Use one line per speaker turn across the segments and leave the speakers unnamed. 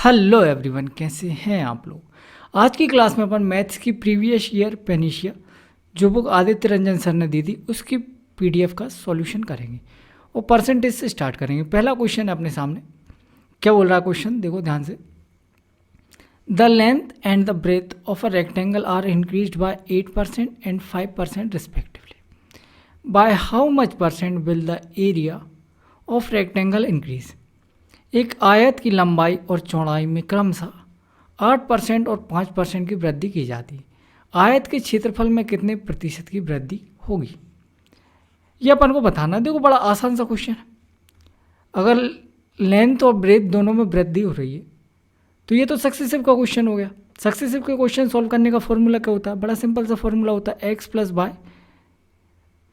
Hello everyone, कैसे हैं आप लोग। आज की क्लास में अपन मैथ्स की प्रीवियस ईयर पेनिशिया जो बुक आदित्य रंजन सर ने दी थी उसकी पीडीएफ का सॉल्यूशन करेंगे और परसेंटेज से स्टार्ट करेंगे। पहला क्वेश्चन है अपने सामने। क्या बोल रहा है क्वेश्चन, देखो ध्यान से। The length and the breadth of a rectangle are increased by 8% and 5% respectively. By how much percent will the area of rectangle increase. एक आयत की लंबाई और चौड़ाई में क्रमशः 8% और 5% की वृद्धि की जाती है। आयत के क्षेत्रफल में कितने प्रतिशत की वृद्धि होगी, ये अपन को बताना है। देखो बड़ा आसान सा क्वेश्चन है। अगर लेंथ और ब्रेथ दोनों में वृद्धि हो रही है तो ये तो सक्सेसिव का क्वेश्चन हो गया। सक्सेसिव के क्वेश्चन सॉल्व करने का फॉर्मूला क्या होता है? बड़ा सिंपल सा फॉर्मूला होता है x plus Y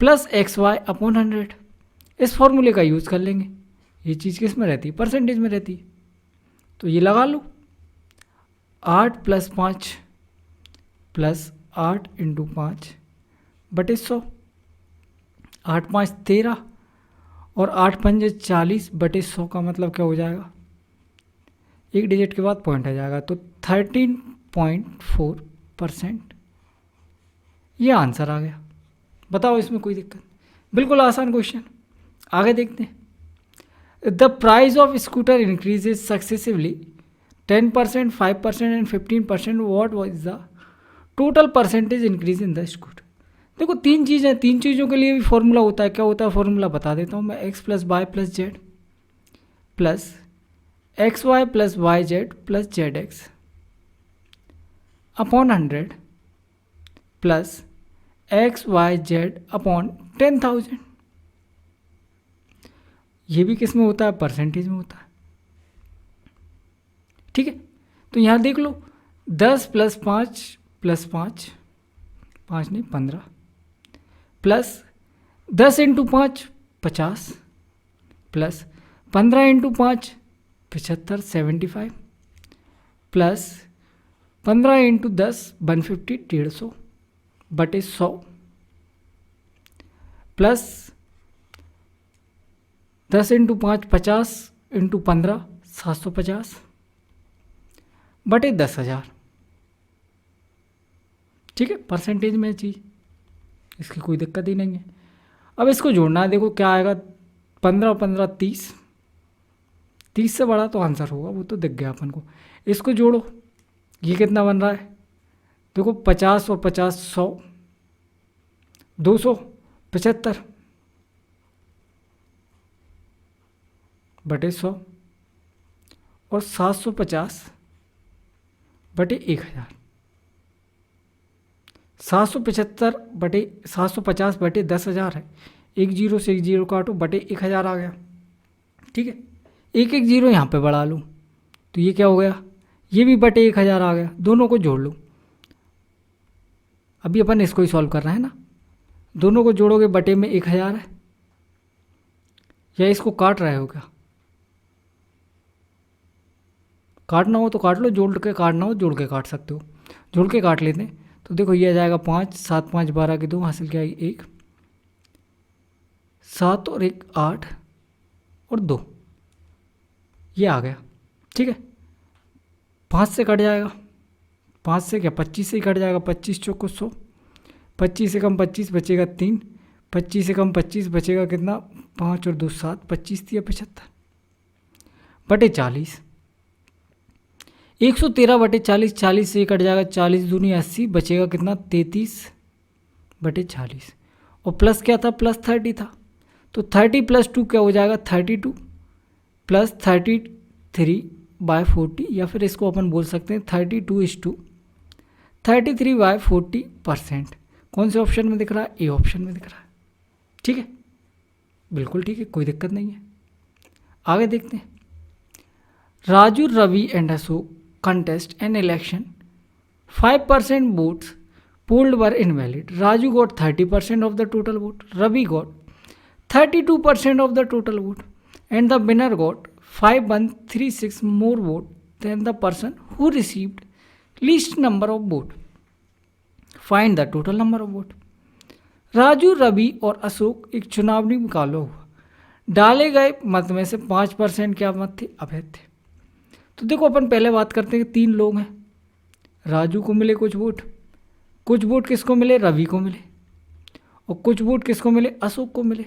plus X Y upon 100। इस फॉर्मूले का यूज़ कर लेंगे। ये चीज़ किस में रहती है? परसेंटेज में रहती है। तो ये लगा लो 8 प्लस 5 प्लस 8 इंटू 5 बटे 100। 8 5 13 और 8 5 40 बटे 100 का मतलब क्या हो जाएगा? एक डिजिट के बाद पॉइंट आ जाएगा तो 13.4%। ये आंसर आ गया। बताओ इसमें कोई दिक्कत? बिल्कुल आसान क्वेश्चन। आगे देखते हैं। The price of scooter increases successively 10%, 5% and 15%। What was the total percentage increase in the scooter. देखो तीन चीज़ें, तीन चीज़ों के लिए भी फॉर्मूला होता है। क्या होता है फॉर्मूला? बता देता हूँ मैं। X plus Y plus Z plus X Y plus Y Z plus Z X upon 100 plus X Y Z upon 10,000। ये भी किस में होता है? परसेंटेज में होता है। ठीक है, तो यहाँ देख लो 10 प्लस 5 प्लस 5 5 नहीं 15 plus 10 into 5 50 plus 15 into 5 75 75 plus 15 into 10 150 150 बटे 100 प्लस 10 इंटू 5 50 इंटू 15 750 बटे 10,000। ठीक है, परसेंटेज में चीज़, इसकी कोई दिक्कत ही नहीं है। अब इसको जोड़ना है। देखो क्या आएगा? 15 15 30। 30 से बड़ा तो आंसर होगा, वो तो दिख गया अपन को। इसको जोड़ो, ये कितना बन रहा है? देखो 50 और 50 100 275 बटे 100 और 750 बटे 1000। 775 बटे 750 बटे 10,000 है। एक जीरो से एक जीरो काटो, बटे 1000 आ गया। ठीक है, एक एक जीरो यहाँ पे बढ़ा लूँ तो ये क्या हो गया? ये भी बटे 1000 आ गया। दोनों को जोड़ लो। अभी अपन इसको ही सॉल्व कर रहे हैं ना। दोनों को जोड़ोगे बटे में 1000 है। या इसको काट रहे हो क्या? काटना हो तो काट लो, जोड़ के काटना हो जोड़ के काट सकते हो। जोड़ के काट लेते हैं तो देखो ये आ जाएगा 5 7 5 12 की 2 हासिल क्या आएगी 1 7 और 1 8 और 2 ये आ गया। ठीक है, 5 से कट जाएगा। 5 से क्या 25 से ही कट जाएगा। 25 चौको 100। 25 से कम 25 बचेगा 3। 25 से कम 25 बचेगा कितना? 5 और 2 7। 25 दिया 75 बटे 40। 113 बटे 40। 40 से कट जाएगा 40 दूनी 80 बचेगा कितना? 33 बटे 40। और प्लस क्या था? प्लस 30 था। तो 30 प्लस 2 क्या हो जाएगा? 32 प्लस 33 बाय 40, या फिर इसको अपन बोल सकते हैं 32:33 बाय 40%। कौन से ऑप्शन में दिख रहा है? ए ऑप्शन में दिख रहा है। ठीक है, बिल्कुल ठीक है, कोई दिक्कत नहीं है। आगे देखते हैं। Raju, Ravi and Ashok contest an election. 5% votes polled were invalid. Raju got 30% of the total vote. Ravi got 32% of the total vote. And the winner got 5136 more vote than the person who received least number of vote. Find the total number of vote. Raju, Ravi और अशोक एक चुनाव निकालो हुआ। डाले गए मत में से 5% क्या मत थे? अवैध थे। तो देखो अपन पहले बात करते हैं कि 3 लोग हैं, राजू को मिले कुछ वोट किसको मिले, रवि को मिले, और कुछ वोट किसको मिले, अशोक को मिले,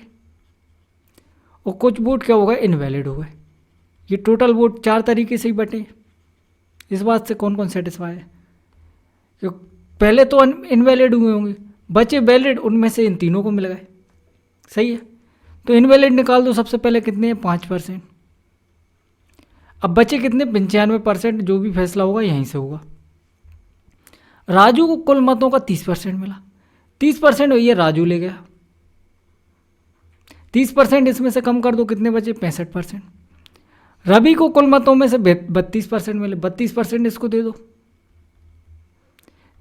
और कुछ वोट क्या हो गए, इनवैलिड हो गए। ये टोटल वोट 4 तरीके से ही बटे। इस बात से कौन कौन सेटिस्फाई है कि पहले तो इनवैलिड हुए होंगे, बचे वैलिड, उनमें से इन तीनों को मिल गए। सही है, तो इनवैलिड निकाल दो। सबसे पहले कितने हैं, 5%। अब बचे कितने, 95%। जो भी फैसला होगा यहीं से होगा। राजू को कुल मतों का 30% मिला, 30% ये राजू ले गया। 30% इसमें से कम कर दो, कितने बचे, 65%। रवि को कुल मतों में से 32% मिले, 32% इसको दे दो।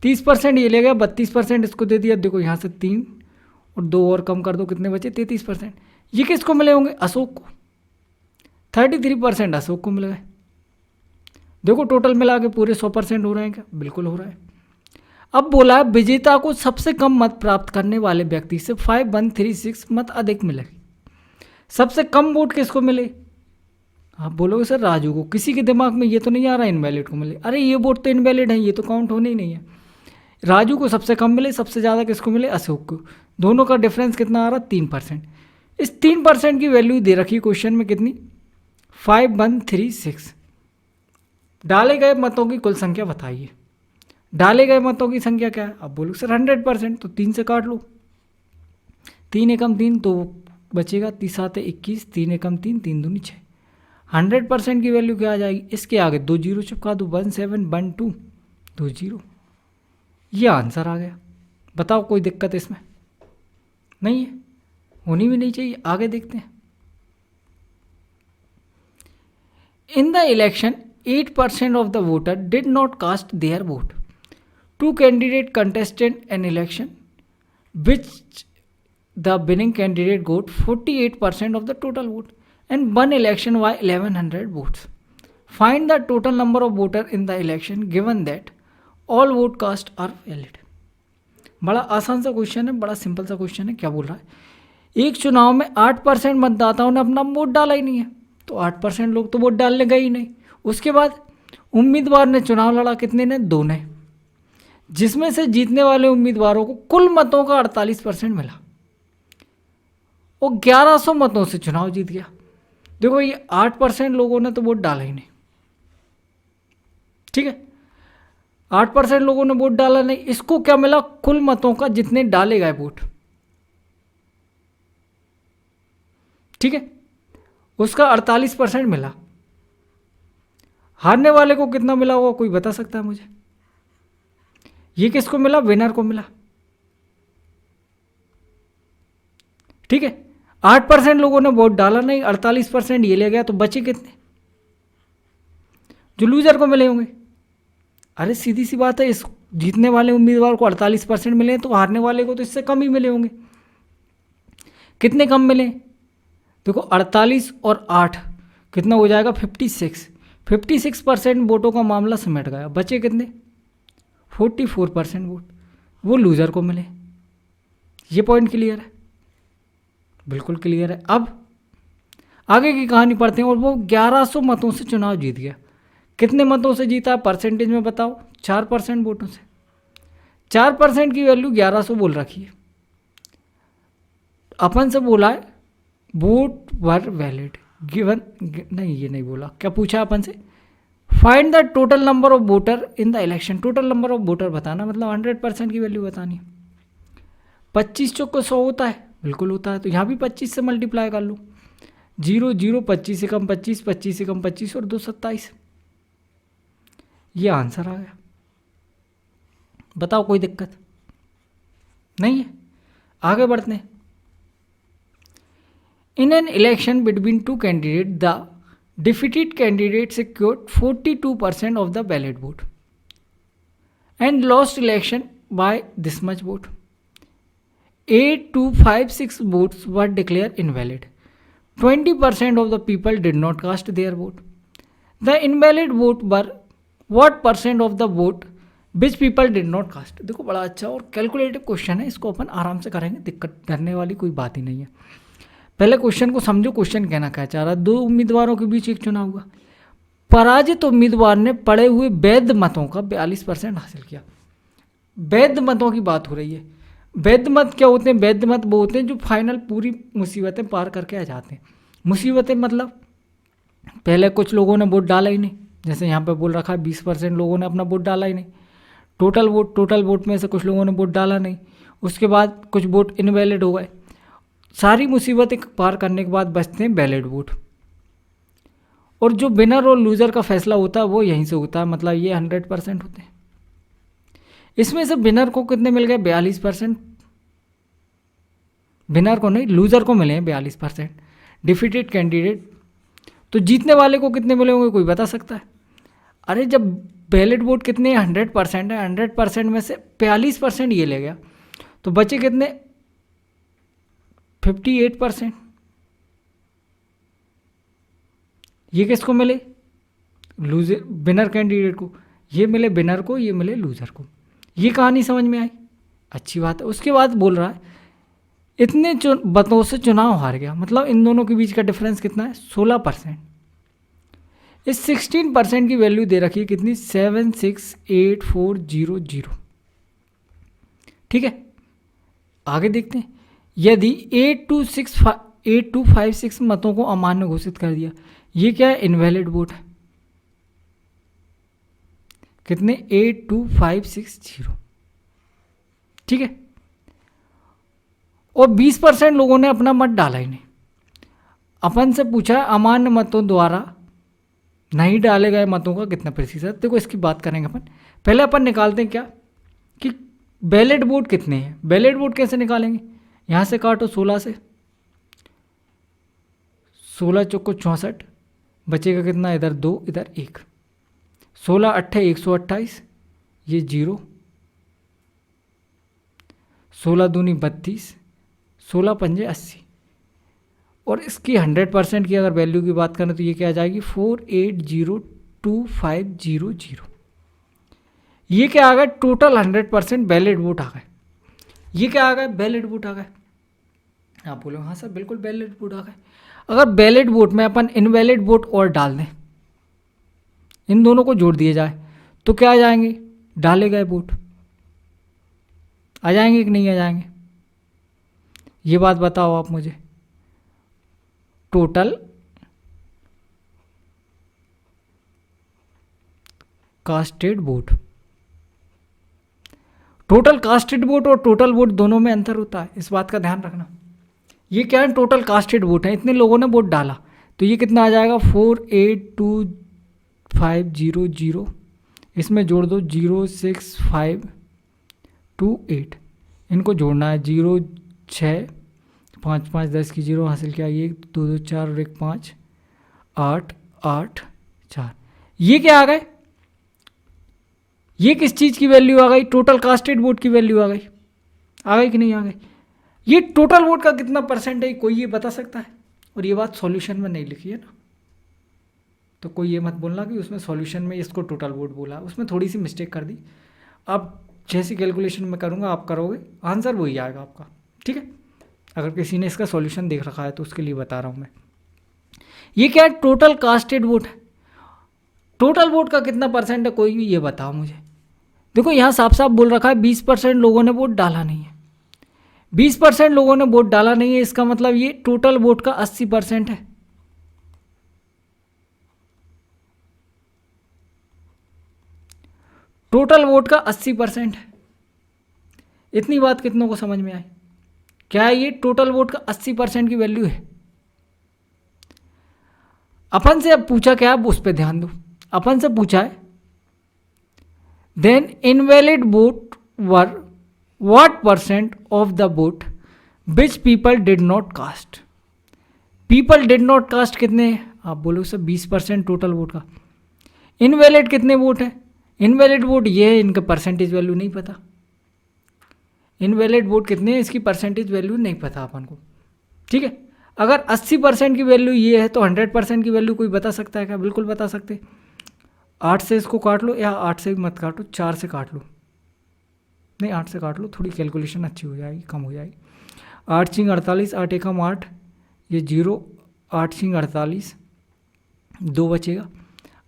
30% ये ले गया, 32% इसको दे दिया। देखो यहाँ से 3 और 2 और कम कर दो, कितने बचे, 33%। ये किसको मिले होंगे, अशोक को। 33% अशोक को मिल गए। देखो टोटल मिला के पूरे 100% हो रहे हैं क्या, बिल्कुल हो रहा है। अब बोला विजेता को सबसे कम मत प्राप्त करने वाले व्यक्ति से 5136 मत अधिक मिले। सबसे कम वोट किसको मिले, आप बोलोगे सर राजू को। किसी के दिमाग में ये तो नहीं आ रहा इनवैलिड को मिले, अरे ये वोट तो इनवैलिड है, ये तो काउंट होने ही नहीं है। राजू को सबसे कम मिले, सबसे ज़्यादा किसको मिले, अशोक को। दोनों का डिफरेंस कितना आ रहा, 3%। इस 3% की वैल्यू दे रखी क्वेश्चन में कितनी, 5136। डाले गए मतों की कुल संख्या बताइए। डाले गए मतों की संख्या क्या है, अब बोलो सर 100%, तो 3 से काट लो। 3 एकम 3 तो बचेगा, 30 आते 21, 3 एकम 3, 3 दूनी 6। 100% की वैल्यू क्या आ जाएगी, इसके आगे 2 जीरो चिपका दो, 1712 2 जीरो। ये आंसर आ गया। बताओ कोई दिक्कत इसमें नहीं है, होनी भी नहीं चाहिए। आगे देखते हैं। In the election 8% of the voter did not cast their vote. 2 candidate contested an election which the winning candidate got 48% of the total vote and won election by 1100 votes. Find the total number of voters in the election given that all vote cast are valid. बड़ा आसान सा question है, बड़ा simple सा question है। क्या बोल रहा है, एक चुनाव में 8% मतदाताओं ने अपना वोट डाला ही नहीं है, तो 8% लोग तो वोट डालने गए ही नहीं। उसके बाद उम्मीदवार ने चुनाव लड़ा, कितने ने, 2 ने, जिसमें से जीतने वाले उम्मीदवारों को कुल मतों का 48% मिला, वो 1100 मतों से चुनाव जीत गया। देखो ये 8% लोगों ने तो वोट डाला ही नहीं, ठीक है, 8% लोगों ने वोट डाला नहीं। इसको क्या मिला, कुल मतों का जितने डाले गए वोट, ठीक है, उसका 48% मिला। हारने वाले को कितना मिला होगा, कोई बता सकता है मुझे। ये किसको मिला, विनर को मिला, ठीक है। 8% लोगों ने वोट डाला नहीं, 48% ये ले गया, तो बचे कितने, जो लूजर को मिले होंगे। अरे सीधी सी बात है, इस जीतने वाले उम्मीदवार को 48% मिले, तो हारने वाले को तो इससे कम ही मिले होंगे। कितने कम मिले, देखो 48 और 8 कितना हो जाएगा, 56। 56% वोटों का मामला समेट गया। बचे कितने, 44% वोट, वो लूजर को मिले। ये पॉइंट क्लियर है, बिल्कुल क्लियर है। अब आगे की कहानी पढ़ते हैं। और वो 1100 मतों से चुनाव जीत गया। कितने मतों से जीता, परसेंटेज में बताओ, 4% वोटों से। 4% की वैल्यू 1100 बोल रखी है। अपन से बोला है वोट वर वैलिड गिवन, नहीं ये नहीं बोला। क्या पूछा अपन से, find the total number of voter in the election. Total number of voter बताना, मतलब 100% की वैल्यू बतानी। 25 चौको 100 होता है, बिल्कुल होता है, तो यहाँ भी 25 से मल्टीप्लाई कर लो। 0 0 25 से कम 25, 25 से कम 25 और 2 27। ये आंसर आ गया। बताओ कोई दिक्कत नहीं है, आगे बढ़ते हैं। इन an election between 2 candidate the defeated candidate secured 42% of the ballot vote and lost election by this much vote. 8256 votes were declared invalid. 20% of the people did not cast their vote. The invalid vote were what percent of the vote which people did not cast. देखो बड़ा अच्छा और calculative question है, इसको अपन आराम से करेंगे, दिक्कत करने वाली कोई बात ही नहीं है। पहले क्वेश्चन को समझो, क्वेश्चन कहना क्या चाह रहा है। 2 उम्मीदवारों के बीच एक चुनाव हुआ, पराजित उम्मीदवार ने पड़े हुए वैध मतों का 42% हासिल किया। वैध मतों की बात हो रही है। वैध मत क्या होते हैं? वैध मत वो होते हैं जो फाइनल पूरी मुसीबतें पार करके आ जाते हैं। मुसीबतें मतलब पहले कुछ लोगों ने वोट डाला ही नहीं, जैसे यहाँ पे बोल रखा है 20% लोगों ने अपना वोट डाला ही नहीं। टोटल वोट में से कुछ लोगों ने वोट डाला नहीं, उसके बाद कुछ वोट इनवैलिड हो गए। सारी मुसीबतें पार करने के बाद बचते हैं वैलिड वोट, और जो विनर और लूज़र का फैसला होता है वो यहीं से होता है, मतलब ये 100% होते हैं। इसमें से विनर को कितने मिल गए? 42%। विनर को नहीं, लूज़र को मिले हैं 42%। डिफीटेड कैंडिडेट, तो जीतने वाले को कितने मिले होंगे कोई बता सकता है? अरे जब वैलिड वोट कितने 100% है, 100% में से 42% ये ले गया, तो बचे कितने? 58%। ये किसको मिले? लूजर, विनर कैंडिडेट को। ये मिले विनर को, ये मिले लूजर को। ये कहानी समझ में आई? अच्छी बात है। उसके बाद बोल रहा है इतने मतों से चुनाव हार गया, मतलब इन दोनों के बीच का डिफरेंस कितना है? 16%। इस 16% की वैल्यू दे रखी है कितनी? 768,400। ठीक है, आगे देखते हैं। यदि 8256 मतों को अमान्य घोषित कर दिया, ये क्या है? इनवैलिड वोट है। कितने? 82560। ठीक है, और 20% लोगों ने अपना मत डाला ही नहीं। अपन से पूछा अमान्य मतों द्वारा नहीं डाले गए मतों का कितना प्रतिशत। देखो इसकी बात करेंगे अपन। पहले अपन निकालते हैं क्या कि वैलिड वोट कितने हैं। वैलिड वोट कैसे निकालेंगे? यहाँ से काटो 16 से, 16 चौको 64, बचेगा कितना? इधर 2 इधर 1, 16 अट्ठे 128, ये 0, 16 दूनी 32, 16 पंजे 80, और इसकी 100% की अगर वैल्यू की बात करें तो ये क्या आ जाएगी? 4802,500। ये क्या आ गया? टोटल 100% वैलिड वोट आ गए। ये क्या आ गए? वैलिड वोट आ गए। आप बोलो हाँ सर बिल्कुल वैलिड वोट आ गए। अगर वैलिड वोट में अपन इनवैलिड वोट और डाल दें, इन दोनों को जोड़ दिए जाए, तो क्या आ जाएंगे? डाले गए वोट आ जाएंगे कि नहीं आ जाएंगे? ये बात बताओ आप मुझे। Total casted vote, total casted vote और टोटल वोट दोनों में अंतर होता है, इस बात का ध्यान रखना। ये क्या है? टोटल कास्टेड वोट है, इतने लोगों ने वोट डाला, तो ये कितना आ जाएगा? 482500। इसमें जोड़ दो 06528, इनको जोड़ना है। 0 6 5 5 10 की 0 हासिल किया, 1 2 2 4 और 1 5 8 8 4। ये क्या आ गए? ये किस चीज़ की वैल्यू आ गई? टोटल कास्टेड वोट की वैल्यू आ गई। आ गई कि नहीं आ गई? ये टोटल वोट का कितना परसेंट है कोई ये बता सकता है? और ये बात सॉल्यूशन में नहीं लिखी है ना, तो कोई ये मत बोलना कि उसमें सॉल्यूशन में इसको टोटल वोट बोला, उसमें थोड़ी सी मिस्टेक कर दी। अब जैसी कैलकुलेशन में करूँगा आप करोगे, आंसर वही आएगा आपका। ठीक है, अगर किसी ने इसका सॉल्यूशन देख रखा है तो उसके लिए बता रहा हूँ मैं। ये क्या है? टोटल कास्टेड वोट है। टोटल वोट का कितना परसेंट है कोई भी ये बताओ मुझे। देखो यहाँ साफ साफ बोल रखा है 20% लोगों ने वोट डाला नहीं है। 20% लोगों ने वोट डाला नहीं है, इसका मतलब ये टोटल वोट का 80% है। टोटल वोट का 80% है। इतनी बात कितनों को समझ में आई? क्या है ये? टोटल वोट का 80% की वैल्यू है। अपन से अब पूछा क्या, अब उस पर ध्यान दो। अपन से पूछा है then invalid vote were what percent of the vote which people did not cast. People did not cast कितने हैं? आप बोलो सर 20% टोटल वोट का। इनवैलिड कितने वोट है? इनवैलिड वोट ये है, इनका परसेंटेज वैल्यू नहीं पता। इनवैलिड वोट कितने हैं इसकी परसेंटेज वैल्यू नहीं पता अपन को। ठीक है, अगर 80% की वैल्यू ये है तो 100% की वैल्यू कोई बता सकता है क्या? बिल्कुल बता सकते। 8 से इसको काट लो, या 8 से मत काटो, 4 से काट लो। नहीं 8 से काट लो, थोड़ी कैलकुलेशन अच्छी हो जाएगी, कम हो जाएगी। 8 छिंग 48, 8 एकम 8, ये 0, 8 छिंग 48, 2 बचेगा।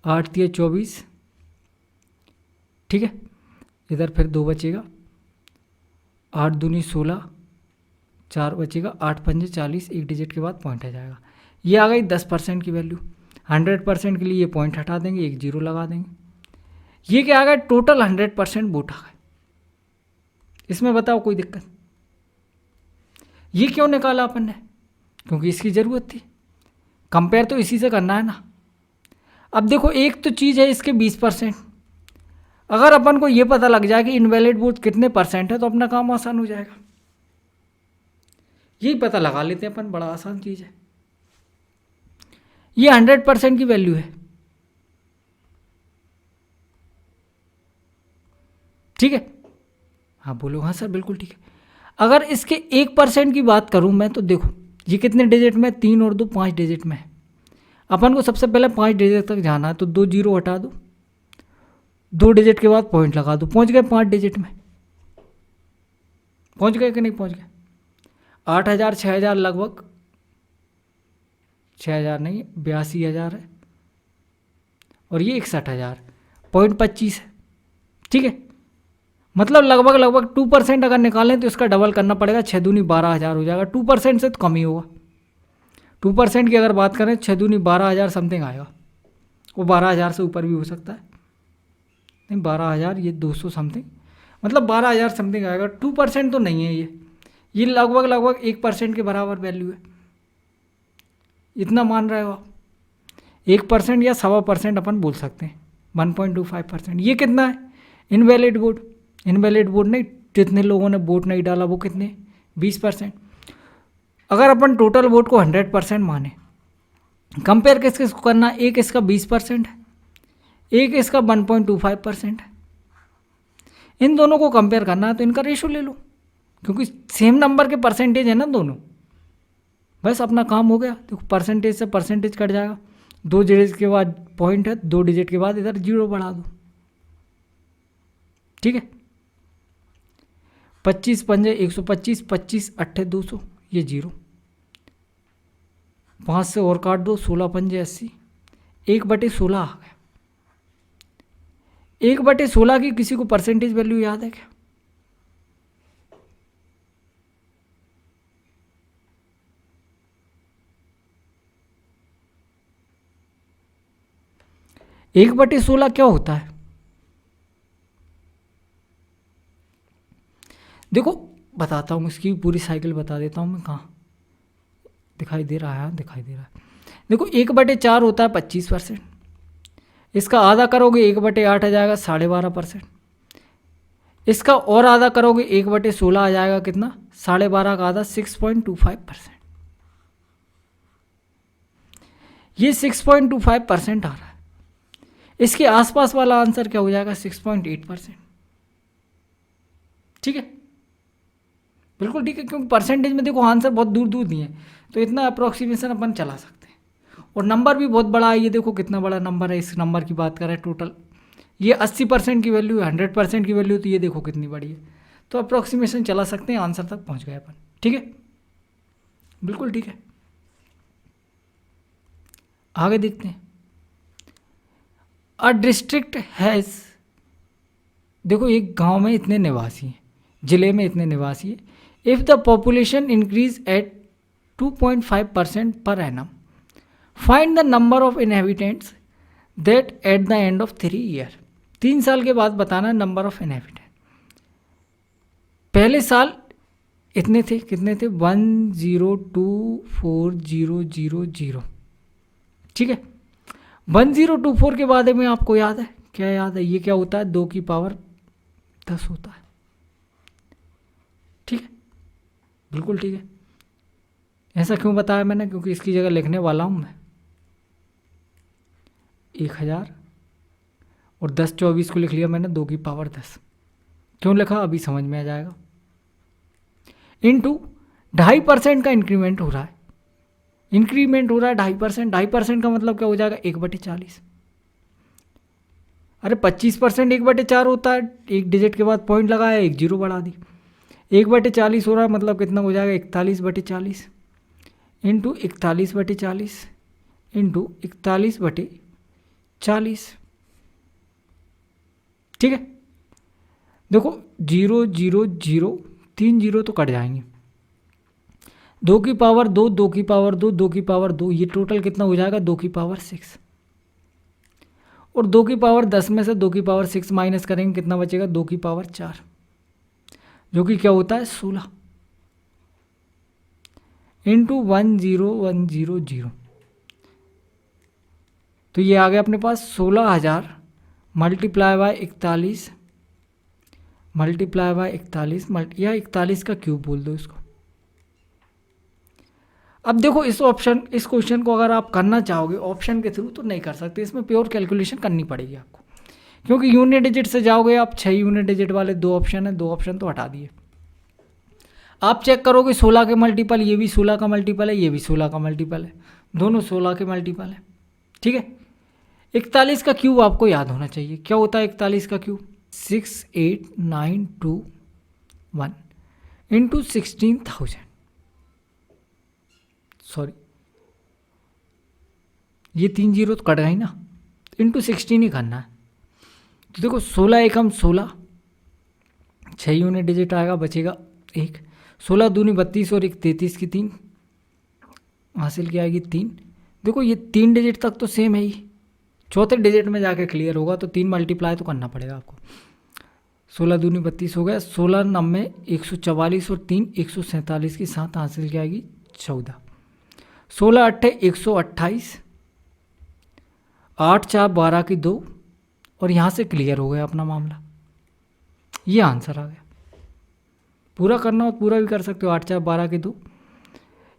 8 3 24, ठीक है। इधर फिर 2 बचेगा, 8 दूनी 16, 4 बचेगा, 8 पंजे 40, एक डिजिट के बाद पॉइंट आ जाएगा। ये आ गई 10% की वैल्यू। 100% के लिए ये पॉइंट हटा देंगे, एक जीरो लगा देंगे। ये क्या आ गया, टोटल 100% वोट आ गए। इसमें बताओ कोई दिक्कत? ये क्यों निकाला अपन ने? क्योंकि इसकी ज़रूरत थी। कंपेयर तो इसी से करना है ना। अब देखो, एक तो चीज़ है इसके 20%। अगर अपन को ये पता लग जाए कि इनवैलिड वोट कितने परसेंट है तो अपना काम आसान हो जाएगा। यही पता लगा लेते हैं अपन, बड़ा आसान चीज़ है। ये 100% की वैल्यू है, ठीक है। हाँ बोलो, हाँ सर बिल्कुल ठीक है। अगर इसके 1% की बात करूं मैं तो देखो, ये कितने डिजिट में, 3 और 2 5 डिजिट में है। अपन को सबसे पहले 5 डिजिट तक जाना है, तो 2 जीरो हटा दो, 2 डिजिट के बाद पॉइंट लगा दो, पहुंच गए 5 डिजिट में। पहुंच गए कि नहीं पहुंच गए? 8,000 6,000 लगभग, 6,000 नहीं 82,000 है, और ये 61,000, पॉइंट 25 है, ठीक है। मतलब लगभग 2% अगर निकालें तो इसका डबल करना पड़ेगा, 6 दूनी 12,000 हो जाएगा। 2% से तो कम ही होगा। 2% की अगर बात करें, 6 दूनी 12,000 समथिंग आएगा। वो 12,000 से ऊपर भी हो सकता है, नहीं 12,000, ये 200 समथिंग, मतलब 12,000 समथिंग आएगा। 2% तो नहीं है ये लगभग 1% के बराबर वैल्यू है। इतना मान रहे हो आप? 1% या 1.25% अपन बोल सकते हैं, 1.25%। ये कितना है? इनवैलिड वोट, इनवैलिड वोट नहीं, जितने लोगों ने वोट नहीं डाला वो कितने, 20%। अगर अपन टोटल वोट को 100% माने, कंपेयर किस किस को करना, एक इसका 20% है, एक इसका 1.25% है। इन दोनों को कंपेयर करना है तो इनका रेशो ले लो, क्योंकि सेम नंबर के परसेंटेज है ना दोनों। बस अपना काम हो गया। देखो परसेंटेज से परसेंटेज कट जाएगा, 2 डिजिट के बाद पॉइंट है, 2 डिजिट के बाद इधर जीरो बढ़ा दो, ठीक है। 25 पंजे 125, 25 अट्ठे 200, ये जीरो, 5 से और काट दो, 16 पंजे 80, 1/16 आ गया। 1/16 की किसी को परसेंटेज वैल्यू याद है क्या? एक बटे 16 क्या होता है? देखो बताता हूँ, इसकी पूरी साइकिल बता देता हूँ मैं। कहाँ दिखाई दे रहा है? दिखाई दे रहा है। देखो 1/4 होता है 25%, इसका आधा करोगे 1/8 आ जाएगा 12.5%, इसका और आधा करोगे 1/16 आ जाएगा कितना, 12.5 का आधा 6.25%। ये 6.25% आ रहा है। इसके आसपास वाला आंसर क्या हो जाएगा, 6.8%, ठीक है। बिल्कुल ठीक है, क्योंकि परसेंटेज में देखो आंसर बहुत दूर दूर दिए हैं, तो इतना अप्रोक्सीमेशन अपन चला सकते हैं। और नंबर भी बहुत बड़ा है, ये देखो कितना बड़ा नंबर है। इस नंबर की बात करें टोटल, ये 80% की वैल्यू है, 100% की वैल्यू, तो ये देखो कितनी बड़ी है। तो अप्रोक्सीमेशन चला सकते हैं, आंसर तक पहुंच गए अपन, ठीक है। बिल्कुल ठीक है, आगे देखते हैं। अ डिस्ट्रिक्ट हैज़, देखो एक गांव में इतने निवासी हैं, जिले में इतने निवासी हैं। If the population increase at 2.5% per annum, find the number of inhabitants that at the end of 3 year. 3 साल के बाद बताना नंबर ऑफ इनहेबिटेंट। पहले साल इतने थे, कितने थे, 102400, ठीक है। 1024 के बाद में आपको याद है, क्या याद है, ये क्या होता है, 2 की पावर 10 होता है, ठीक है। बिल्कुल ठीक है। ऐसा क्यों बताया मैंने, क्योंकि इसकी जगह लिखने वाला हूँ मैं 1000 और 1024 को लिख लिया मैंने 2 की पावर 10। क्यों लिखा अभी समझ में आ जाएगा। इनटू 2.5% का इंक्रीमेंट हो रहा है, इंक्रीमेंट हो रहा है 2.5%। 2.5% का मतलब क्या हो जाएगा, 1/40। अरे 25% 1/4 होता है, एक डिजिट के बाद पॉइंट लगाया, एक जीरो बढ़ा दी, 1/40 हो रहा है, मतलब कितना हो जाएगा, 41/40 इंटू 41/40 इंटू 41/40 40। ठीक है, देखो 0 0 0, 3 जीरो तो कट जाएंगे, 2 की पावर 2, 2 की पावर 2, 2 की पावर 2, ये टोटल कितना हो जाएगा 2 की पावर 6। और 2 की पावर 10 में से 2 की पावर 6 माइनस करेंगे, कितना बचेगा 2 की पावर 4, जो कि क्या होता है 16 इंटू 10100। तो ये आ गया अपने पास 16,000 मल्टीप्लाई बाय 41 मल्टीप्लाई बाय 41 या 41 का क्यूब बोल दो इसको। अब देखो इस क्वेश्चन को अगर आप करना चाहोगे ऑप्शन के थ्रू तो नहीं कर सकते, इसमें प्योर कैलकुलेशन करनी पड़ेगी आपको, क्योंकि यूनिट डिजिट से जाओगे आप 6 यूनिट डिजिट वाले 2 ऑप्शन है, 2 ऑप्शन तो हटा दिए। आप चेक करोगे 16 के मल्टीपल, ये भी 16 का मल्टीपल है, ये भी 16 का मल्टीपल है, दोनों 16 के मल्टीपल है। ठीक है, 41 का क्यूब आपको याद होना चाहिए, क्या होता है 41 का क्यूब 68921 इंटू 16,000, सॉरी ये 3 जीरो तो कट गई ना, इंटू 16 ही करना है। तो देखो 16 एकम 16, 6 यूनिट डिजिट आएगा, बचेगा 1, 16 दूनी 32 और 1 33 की 3 हासिल की आएगी 3। देखो ये 3 डिजिट तक तो सेम है ही, चौथे डिजिट में जाके क्लियर होगा, तो 3 मल्टीप्लाई तो करना पड़ेगा आपको। 16 दूनी 32 हो गया, 16 9 144 और 3 147 की 7 हासिल की आएगी 14, 16 8 128, 8 4 12 की 2 और यहाँ से क्लियर हो गया अपना मामला। ये आंसर आ गया। पूरा करना हो पूरा भी कर सकते हो, 8 4 12 की 2,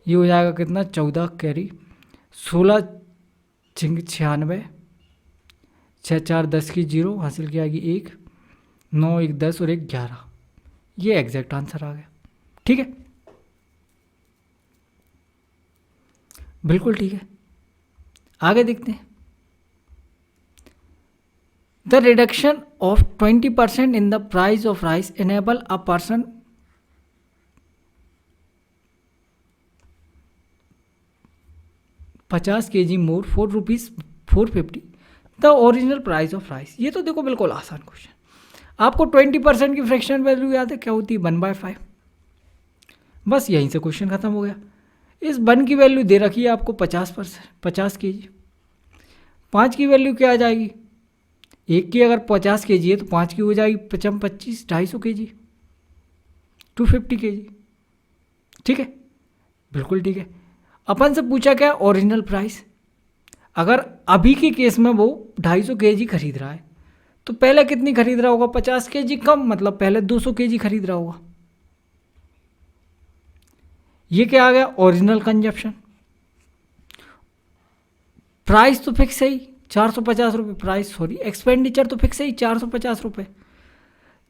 ये हो जाएगा कितना 14 कैरी, 16 5 96, 6 4 10 की 0 हासिल की आएगी 1, 9 1 10 और 1 11, ये एग्जैक्ट आंसर आ गया। ठीक है, बिल्कुल ठीक है, आगे देखते हैं। The reduction of 20% in the price of rice enable a person ₹50 more for ₹450 the original price of rice. ये तो देखो बिल्कुल आसान क्वेश्चन, आपको 20% की फ्रैक्शन वैल्यू याद है क्या होती है 1/5, बस यहीं से क्वेश्चन खत्म हो गया। इस 1 की वैल्यू दे रखी है आपको 50 kg, 5 की वैल्यू क्या आ जाएगी, 1 की अगर 50 kg है तो 5 की हो जाएगी 25 250 kg, 250 kg। ठीक है, बिल्कुल ठीक है। अपन से पूछा क्या ओरिजिनल प्राइस, अगर अभी के केस में वो 250 kg खरीद रहा है तो पहले कितनी खरीद रहा होगा 50 kg कम, मतलब पहले 200 kg खरीद रहा होगा। ये क्या आ गया ओरिजिनल कंजप्शन। प्राइस तो फिक्स है ही 450 रुपये, प्राइस सॉरी एक्सपेंडिचर तो फिक्स है ही 450 रुपये।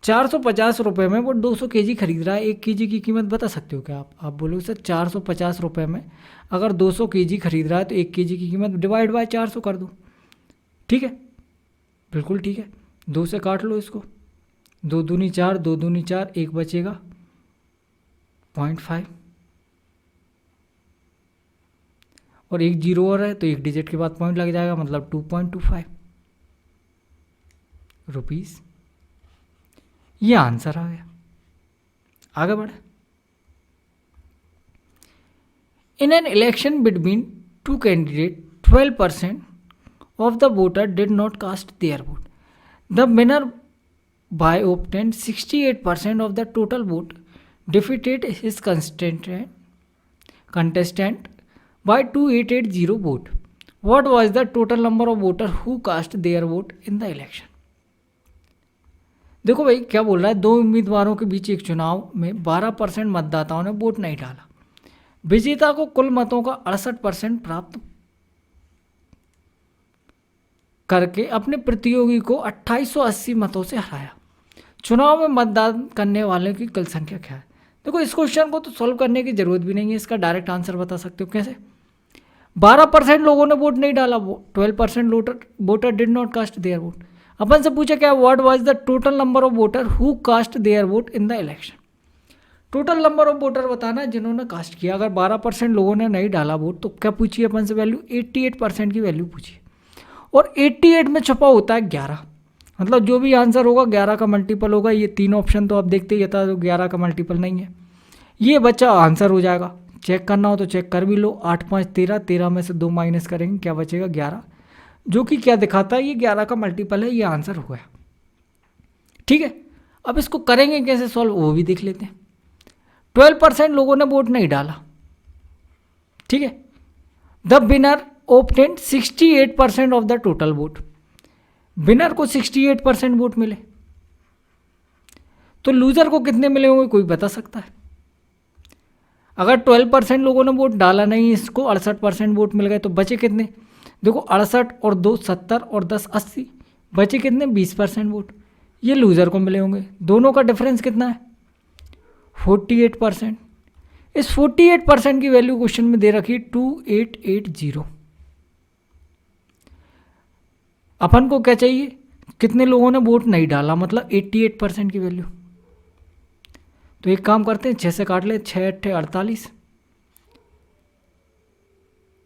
450 रुपये में वो 200 kg खरीद रहा है, 1 kg की कीमत बता सकते हो क्या आप बोलोगे सर 450 रुपये में अगर 200 kg खरीद रहा है तो 1 kg की कीमत डिवाइड बाय 400 कर दो। ठीक है, बिल्कुल ठीक है, 2 से काट लो इसको, 2 दूनी 4, 2 दूनी 4, 1 बचेगा 0.5 और 1 जीरो और है तो 1 डिजिट के बाद पॉइंट लग जाएगा, मतलब 2.25 रुपीज़। ये आंसर आ गया। आगे बढ़े। इन an election between 2 candidate 12% of the voter did not cast their vote. The winner by obtained 68% of the total vote defeated his contestant by 2880 vote. What was the total number of voters who cast their vote in the election? देखो भाई क्या बोल रहा है, 2 उम्मीदवारों के बीच एक चुनाव में 12% मतदाताओं ने वोट नहीं डाला, विजेता को कुल मतों का 68% प्राप्त करके अपने प्रतियोगी को 2880 मतों से हराया। चुनाव में मतदान करने वालों की कुल संख्या क्या है? देखो इस क्वेश्चन को तो सॉल्व करने की जरूरत भी नहीं है, इसका डायरेक्ट आंसर बता सकते हो कैसे। 12% लोगों ने वोट नहीं डाला, 12% voter did not cast their vote. अपन से पूछा क्या, what was the total number of voter who cast their vote in the election. Total number of voter बताना है जिन्होंने कास्ट किया। अगर 12% लोगों ने नहीं डाला वोट तो क्या पूछिए अपन से वैल्यू, 88% की वैल्यू पूछिए। और 88 में छुपा होता है 11। मतलब जो भी आंसर होगा 11 का मल्टीपल होगा। ये तीन ऑप्शन तो आप देखते ही था, तो 11 का मल्टीपल नहीं है। ये बच्चा आंसर हो जाएगा। चेक करना हो तो चेक कर भी लो। 8 5 13, 13 में से 2 माइनस करेंगे, क्या बचेगा 11, जो कि क्या दिखाता है, ये 11 का मल्टीपल है, ये आंसर हो गया। ठीक है, अब इसको करेंगे कैसे सॉल्व वो भी देख लेते हैं। 12% लोगों ने वोट नहीं डाला। ठीक है, the winner obtain 68% of the total vote. Winner को 68% वोट मिले, तो लूजर को कितने मिले होंगे कोई बता सकता है? अगर 12% लोगों ने वोट डाला नहीं, इसको 68% वोट मिल गए, तो बचे कितने? देखो 68 और 2 70 और 10 80, बचे कितने? 20% वोट ये लूजर को मिले होंगे। दोनों का डिफरेंस कितना है? 48%। इस 48% की वैल्यू क्वेश्चन में दे रखी 2880। अपन को क्या चाहिए? कितने लोगों ने वोट नहीं डाला, मतलब 88% की वैल्यू। तो एक काम करते हैं, 6 से काट ले, 6 8 48,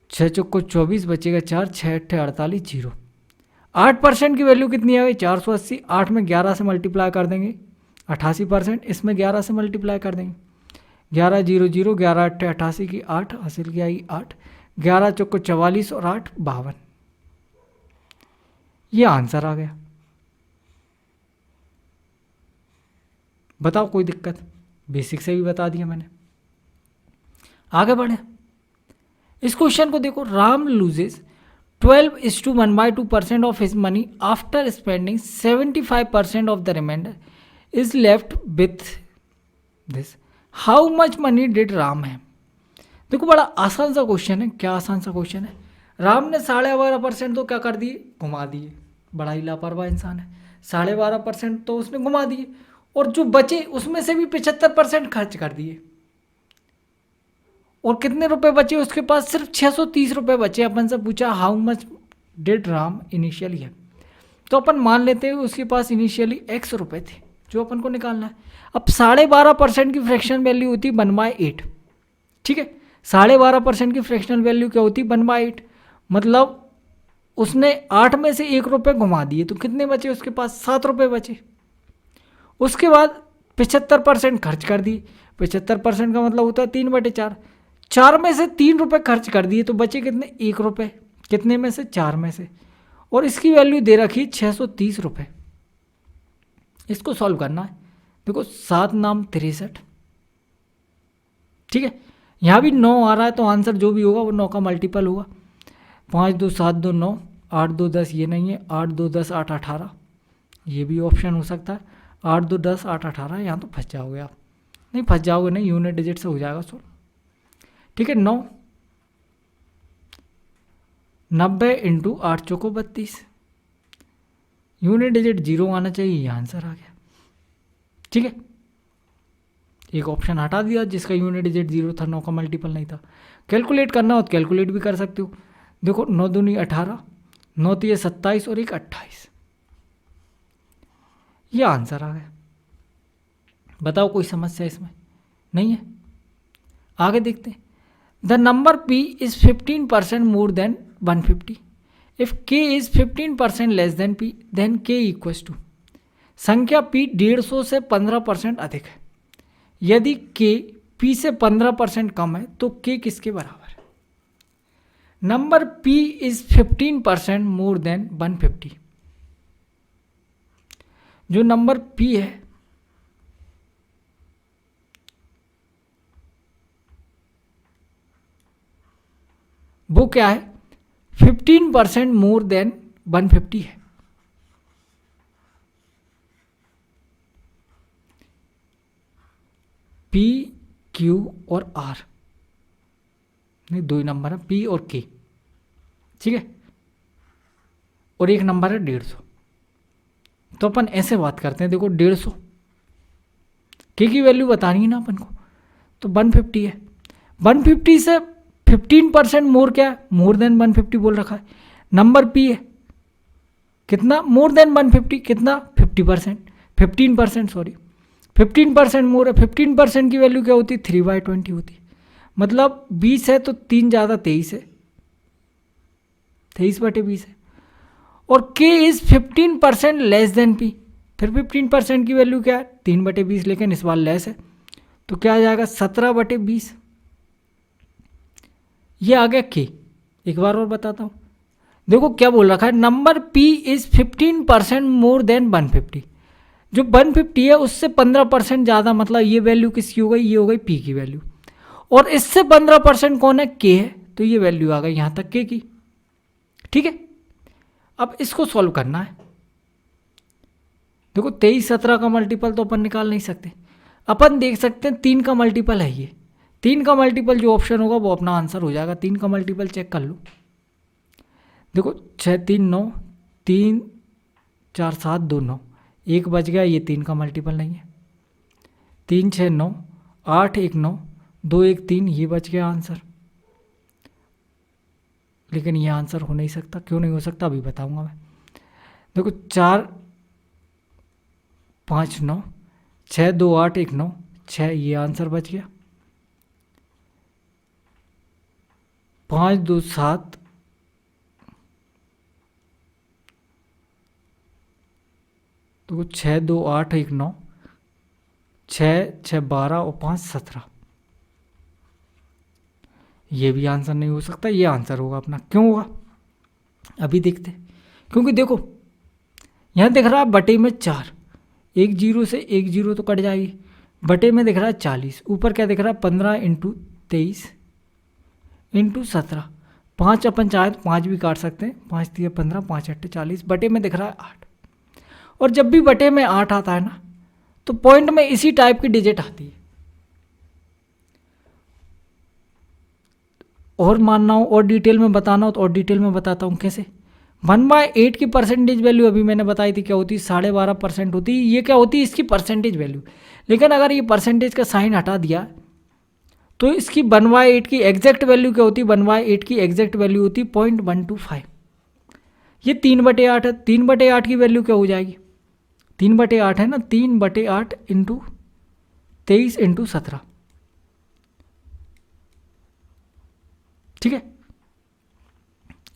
6 चौको 24, बचेगा 4, 6 8 48 0। 8% की वैल्यू कितनी आ गई? 480। 8 में 11 से मल्टीप्लाई कर देंगे 88%, इसमें 11 से मल्टीप्लाई कर देंगे 11 0 0, 11 8 88 की 8 हासिल की आई 8, 11 चौको 44 और 8 52। ये आंसर आ गया। बताओ कोई दिक्कत? बेसिक से भी बता दिया मैंने। आगे बढ़े, इस क्वेश्चन को देखो। Ram loses 12:1/2% of his money after spending 75% of the remainder is left with this, how much money did Ram have? देखो बड़ा आसान सा क्वेश्चन है। क्या आसान सा क्वेश्चन है? राम ने 12.5% तो क्या कर दिए? घुमा दिए। बड़ा ही लापरवाह इंसान है। 12.5% तो उसने घुमा दिए, और जो बचे उसमें से भी 75% खर्च कर दिए। और कितने रुपए बचे उसके पास? सिर्फ 630 रुपये बचे। अपन से पूछा how much did Ram initially है, तो अपन मान लेते हैं उसके पास इनिशियली x रुपये थे, जो अपन को निकालना है। अब 12.5% की फ्रैक्शन वैल्यू होती है 1/8। ठीक है, 12.5% की फ्रैक्शनल वैल्यू क्या होती है? 1/8। मतलब उसने 8 में से 1 रुपये घुमा दिए, तो कितने बचे उसके पास? 7 रुपये बचे। उसके बाद 75% खर्च कर दिए। 75% का मतलब होता है 3/4। 4 में से 3 रुपये खर्च कर दिए, तो बचे कितने? 1 रुपये। कितने में से? 4 में से। और इसकी वैल्यू दे रखी 630 रुपये। इसको सॉल्व करना है। देखो 7 नाम 63। ठीक है, यहाँ भी 9 आ रहा है, तो आंसर जो भी होगा वो 9 का मल्टीपल होगा। 5 2 7 2 9, 8 2 10 ये नहीं है, 8 2 10 8 18 ये भी ऑप्शन हो सकता है। 8 2 10 8 18, यहाँ तो फंस जाओगे आप। नहीं फंस जाओगे नहीं, यूनिट डिजिट से हो जाएगा सॉल्व। ठीक है, 9 90 इंटू 8 चौको 32, यूनिट डिजिट 0 आना चाहिए, ये आंसर आ गया। ठीक है, एक ऑप्शन हटा दिया जिसका यूनिट डिजिट 0 था, 9 का मल्टीपल नहीं था। कैलकुलेट करना हो तो कैलकुलेट भी कर सकते हो। देखो 9 दूनी 18, 9 3 27 और 1 28, ये आंसर आ गया। बताओ कोई समस्या इसमें? नहीं है। आगे देखते हैं। The number p is 15% more than 150। If k is 15% less than p, then k equals to. संख्या p 150 से 15% अधिक है। यदि k p से 15% कम है तो k किसके बराबर है? Number p is 15% more than 150। जो नंबर p है वो क्या है? 15% मोर देन 150 है। P, Q और R, नहीं दो ही नंबर है, P और K। ठीक है, और एक नंबर है 150। तो अपन ऐसे बात करते हैं। देखो 150 K की वैल्यू बतानी है ना अपन को, तो 150 है। 150 से 15% मोर क्या है? मोर देन 150 बोल रखा है। नंबर P है कितना? मोर देन 150 कितना? 50%, 15% सॉरी, 15% मोर है। 15% की वैल्यू क्या होती है? 3/20 होती है। मतलब 20 है तो 3 ज़्यादा 23 है, 23/20 है। और k is 15% less than p। फिर 15% की वैल्यू क्या है 3/20, लेकिन इस बार लेस है तो क्या आ जाएगा 17/20। ये आ गया k। एक बार और बताता हूँ, देखो क्या बोल रखा है, number p is 15% more than 150। जो 150 है उससे 15% ज़्यादा, मतलब ये वैल्यू किसकी हो गई, ये हो गई p की वैल्यू। और इससे 15% कौन है, k है, तो ये वैल्यू आ गई यहाँ तक k की। ठीक है, अब इसको सॉल्व करना है। देखो 23 17 का मल्टीपल तो अपन निकाल नहीं सकते, अपन देख सकते हैं 3 का मल्टीपल है ये। 3 का मल्टीपल जो ऑप्शन होगा वो अपना आंसर हो जाएगा। 3 का मल्टीपल चेक कर लो, देखो 6 3 9, 3 4 7 2 9, 1 बच गया, ये 3 का मल्टीपल नहीं है। 3 6 9, 8 1 9, 2 1 3, ये बच गया आंसर। लेकिन ये आंसर हो नहीं सकता, क्यों नहीं हो सकता अभी बताऊंगा मैं। देखो 4 5 9, 6 2 8 1 9, 6, ये आंसर बच गया। 5 2 7, तो 6 2 8 1 9, 6 6 12 और 5 17, ये भी आंसर नहीं हो सकता, ये आंसर होगा अपना। क्यों होगा अभी देखते, क्योंकि देखो यहाँ दिख रहा है बटे में 4, 1 0 से 1 0 तो कट जाएगी, बटे में दिख रहा है 40, ऊपर क्या दिख रहा है 15 × 23 × 17, 5 अपन चाहे तो 5 भी काट सकते हैं, 5 3 15, 5 8 40, बटे में दिख रहा है 8। और जब भी बटे में 8 आता है ना, तो पॉइंट में इसी टाइप की डिजिट आती है। और मानना हो और डिटेल में बताना हो तो और डिटेल में बताता हूँ कैसे। 1/8 की परसेंटेज वैल्यू अभी मैंने बताई थी क्या होती है, 12.5% होती है। ये क्या होती है, इसकी परसेंटेज वैल्यू। लेकिन अगर ये परसेंटेज का साइन हटा दिया तो इसकी 1/8 की एग्जैक्ट वैल्यू क्या होती है, 1/8 की एग्जैक्ट वैल्यू होती है 0.125। ये 3/8 है, 3/8 की वैल्यू क्या हो जाएगी, 3/8 है ना, 3/8 × 23 × 17। ठीक है,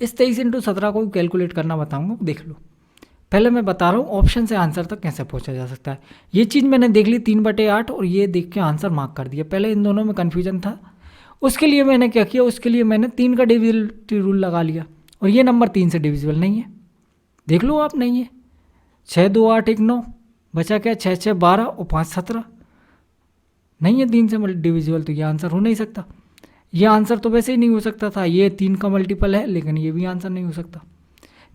इस 23 × 17 को कैलकुलेट करना बताऊंगा, देख लो। पहले मैं बता रहा हूँ ऑप्शन से आंसर तक कैसे पहुंचा जा सकता है। ये चीज़ मैंने देख ली 3/8 और ये देख के आंसर मार्क कर दिया। पहले इन दोनों में कन्फ्यूजन था, उसके लिए मैंने क्या किया, उसके लिए मैंने 3 का डिविजिबिलिटी रूल लगा लिया। और ये नंबर 3 से डिविजिबल नहीं है, देख लो आप, नहीं है। 6 2 8 1 9, बचा क्या 6 6 12 और 5 17, नहीं है 3 से डिविजिबल, तो ये आंसर हो नहीं सकता। ये आंसर तो वैसे ही नहीं हो सकता था, ये 3 का मल्टीपल है, लेकिन ये भी आंसर नहीं हो सकता।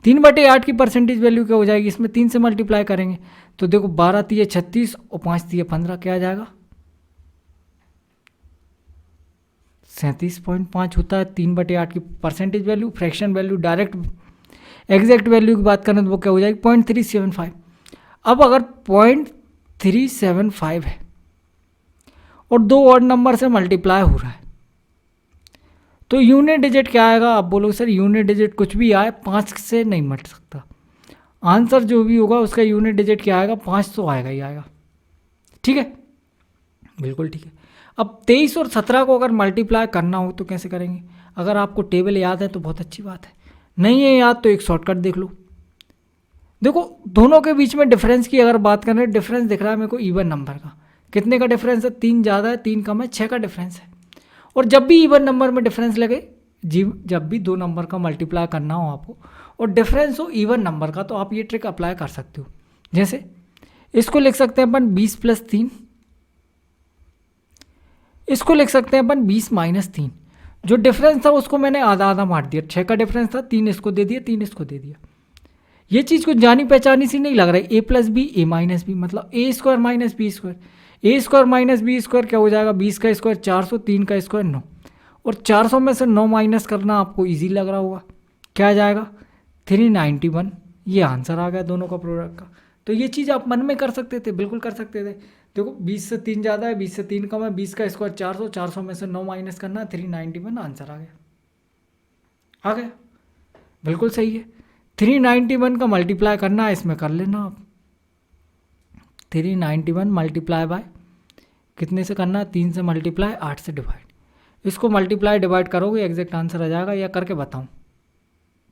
3/8 की परसेंटेज वैल्यू क्या हो जाएगी, इसमें 3 से मल्टीप्लाई करेंगे तो देखो 12 3 36 और 5 3 15, क्या आ जाएगा 37.5 होता है 3/8 की percentage value. Fraction value direct exact value की बात करें तो वो क्या हो जाएगी 0.375। अब अगर 0.375 है और 2 ऑड नंबर से मल्टीप्लाई हो रहा है तो यूनिट डिजिट क्या आएगा। आप बोलो सर यूनिट डिजिट कुछ भी आए 5 से नहीं मट सकता, आंसर जो भी होगा उसका यूनिट डिजिट क्या आएगा 5 तो आएगा ही आएगा। ठीक है, बिल्कुल ठीक है। अब 23 और 17 को अगर मल्टीप्लाई करना हो तो कैसे करेंगे। अगर आपको टेबल याद है तो बहुत अच्छी बात है, नहीं है याद तो एक शॉर्टकट देख लो। देखो दोनों के बीच में डिफरेंस की अगर बात करें, डिफरेंस दिख रहा है मेरे को इवन नंबर का। कितने का डिफरेंस है, 3 ज़्यादा है 3 कम है, 6 का डिफरेंस है। और जब भी इवन नंबर में डिफरेंस लगे, जब भी 2 नंबर का मल्टीप्लाई करना हो आपको और डिफरेंस हो इवन नंबर का, तो आप ये ट्रिक अप्लाई कर सकते हो। जैसे इसको लिख सकते हैं अपन 20 + 3, इसको लिख सकते हैं अपन 20 - 3। जो डिफरेंस था उसको मैंने आधा आधा बांट दिया, 6 का डिफरेंस था, 3 इसको दे दिया 3 इसको दे दिया। ये चीज़ कुछ जानी पहचानी सी नहीं लग रहा है। a + b a - b मतलब a² - b²। a² - b² क्या हो जाएगा, 20 का स्क्वायर 400, 3 का स्क्वायर 9, और 400 में से 9 माइनस करना आपको इजी लग रहा होगा, क्या आ जाएगा 391। ये आंसर आ गया दोनों का प्रोडक्ट का। तो ये चीज़ आप मन में कर सकते थे, बिल्कुल कर सकते थे। देखो 20 से 3 ज़्यादा है, 20 से 3 कम है, 20 का स्क्वायर 400, 400 में से 9 माइनस करना 391, आंसर आ गया बिल्कुल सही है। 391 का मल्टीप्लाई करना है, इसमें कर लेना आप। 391 मल्टीप्लाई बाय कितने से करना है, 3 से मल्टीप्लाई 8 से डिवाइड। इसको मल्टीप्लाई डिवाइड करोगे एग्जैक्ट आंसर आ जाएगा, या करके बताऊं,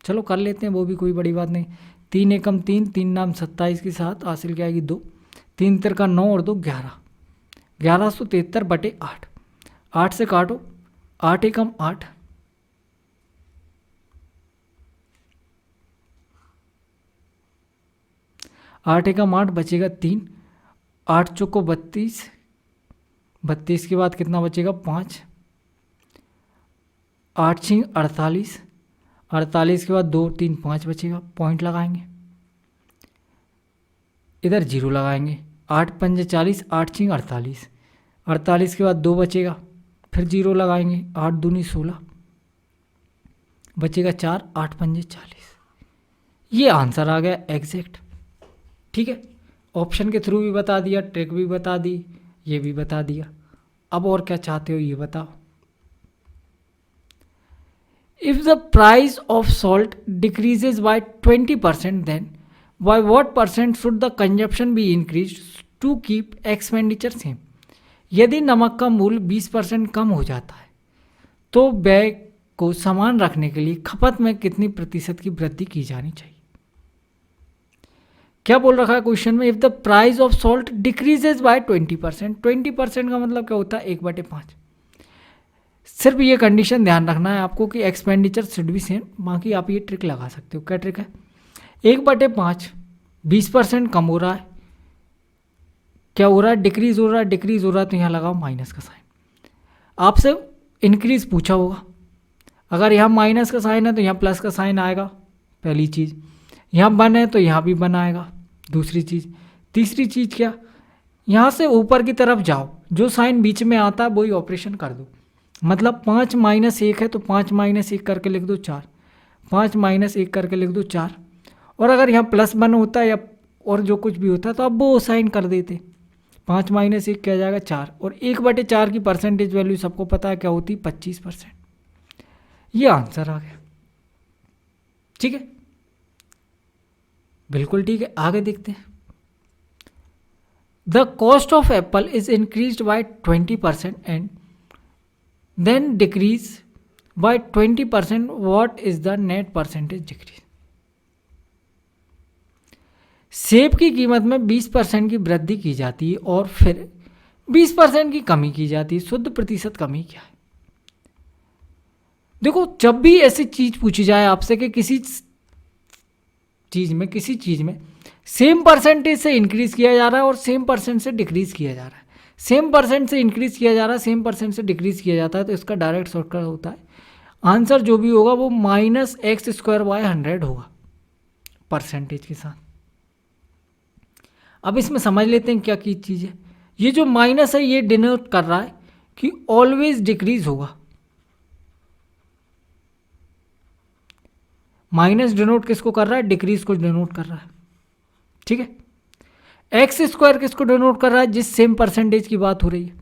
चलो कर लेते हैं, वो भी कोई बड़ी बात नहीं। 3 एकम 3, 3 नाम 27 के साथ हासिल क्या आएगी 2, 3 तिरका 9 और 2 11, 1173/8, 8 से काटो, 8 एकम 8, 8 एकम 8 बचेगा 3, 8 चौको 32, 32 के बाद कितना बचेगा 5, 8 छिंग 48, 48 के बाद 2 3 5 बचेगा, पॉइंट लगाएंगे, इधर जीरो लगाएंगे, 8 पंजे 40, 8 छिंग 48, 48 के बाद 2 बचेगा, फिर जीरो लगाएंगे, 8 दूनी 16 बचेगा 4, 8 पंजे 40। ये आंसर आ गया एग्जैक्ट। ठीक है, ऑप्शन के थ्रू भी बता दिया, ट्रिक भी बता दी, ये भी बता दिया। अब और क्या चाहते हो ये बताओ। If the price of salt decreases by 20%, then by what percent should the consumption be increase to keep expenditure same. यदि नमक का मूल्य 20% कम हो जाता है तो व्यय को समान रखने के लिए खपत में कितनी प्रतिशत की वृद्धि की जानी चाहिए। क्या बोल रखा है क्वेश्चन में, if the price of salt decreases by 20%, 20% का मतलब क्या होता है 1/5। सिर्फ ये कंडीशन ध्यान रखना है आपको कि एक्सपेंडिचर शुड बी सेम, बाकी आप ये ट्रिक लगा सकते हो। क्या ट्रिक है, 1/5, 20% कम हो रहा है, क्या हो रहा है डिक्रीज हो रहा है, डिक्रीज हो रहा है तो यहाँ लगाओ माइनस का साइन। आपसे इंक्रीज पूछा होगा, अगर यहाँ माइनस का साइन है तो यहाँ प्लस का साइन आएगा, पहली चीज़। यहाँ 1 है तो यहाँ भी 1 आएगा, दूसरी चीज़। तीसरी चीज़ क्या, यहाँ से ऊपर की तरफ जाओ, जो साइन बीच में आता है वही ऑपरेशन कर दो। मतलब 5 - 1 है तो 5 - 1 करके लिख दो 4, 5 - 1 करके लिख दो 4। और अगर यहाँ +1 होता है या और जो कुछ भी होता है तो अब वो साइन कर देते, 5 - 1 क्या जाएगा 4, और 1/4 की परसेंटेज वैल्यू सबको पता है क्या होती, 25%। ये आंसर आ गया। ठीक है, बिल्कुल ठीक है, आगे देखते हैं। The cost of apple is increase by 20% and then decrease by 20%, what is the net percentage decrease. सेब की कीमत में 20% की वृद्धि की जाती है और फिर 20% की कमी की जाती है, शुद्ध प्रतिशत कमी क्या है। देखो, जब भी ऐसी चीज पूछी जाए आपसे कि किसी चीज में सेम परसेंटेज से इंक्रीज किया जा रहा है और सेम परसेंट से डिक्रीज किया जा रहा है, सेम परसेंट से इंक्रीज किया जा रहा है, सेम परसेंट से डिक्रीज किया जाता है, तो इसका डायरेक्ट शॉर्टकट होता है, आंसर जो भी होगा वो -x² / 100 होगा परसेंटेज के साथ। अब इसमें समझ लेते हैं क्या की चीज़ है। ये जो माइनस है ये डिनोट कर रहा है कि ऑलवेज डिक्रीज होगा। माइनस डिनोट किसको कर रहा है, डिक्रीज को डिनोट कर रहा है। ठीक है, x² किसको डिनोट कर रहा है, जिस सेम परसेंटेज की बात हो रही है,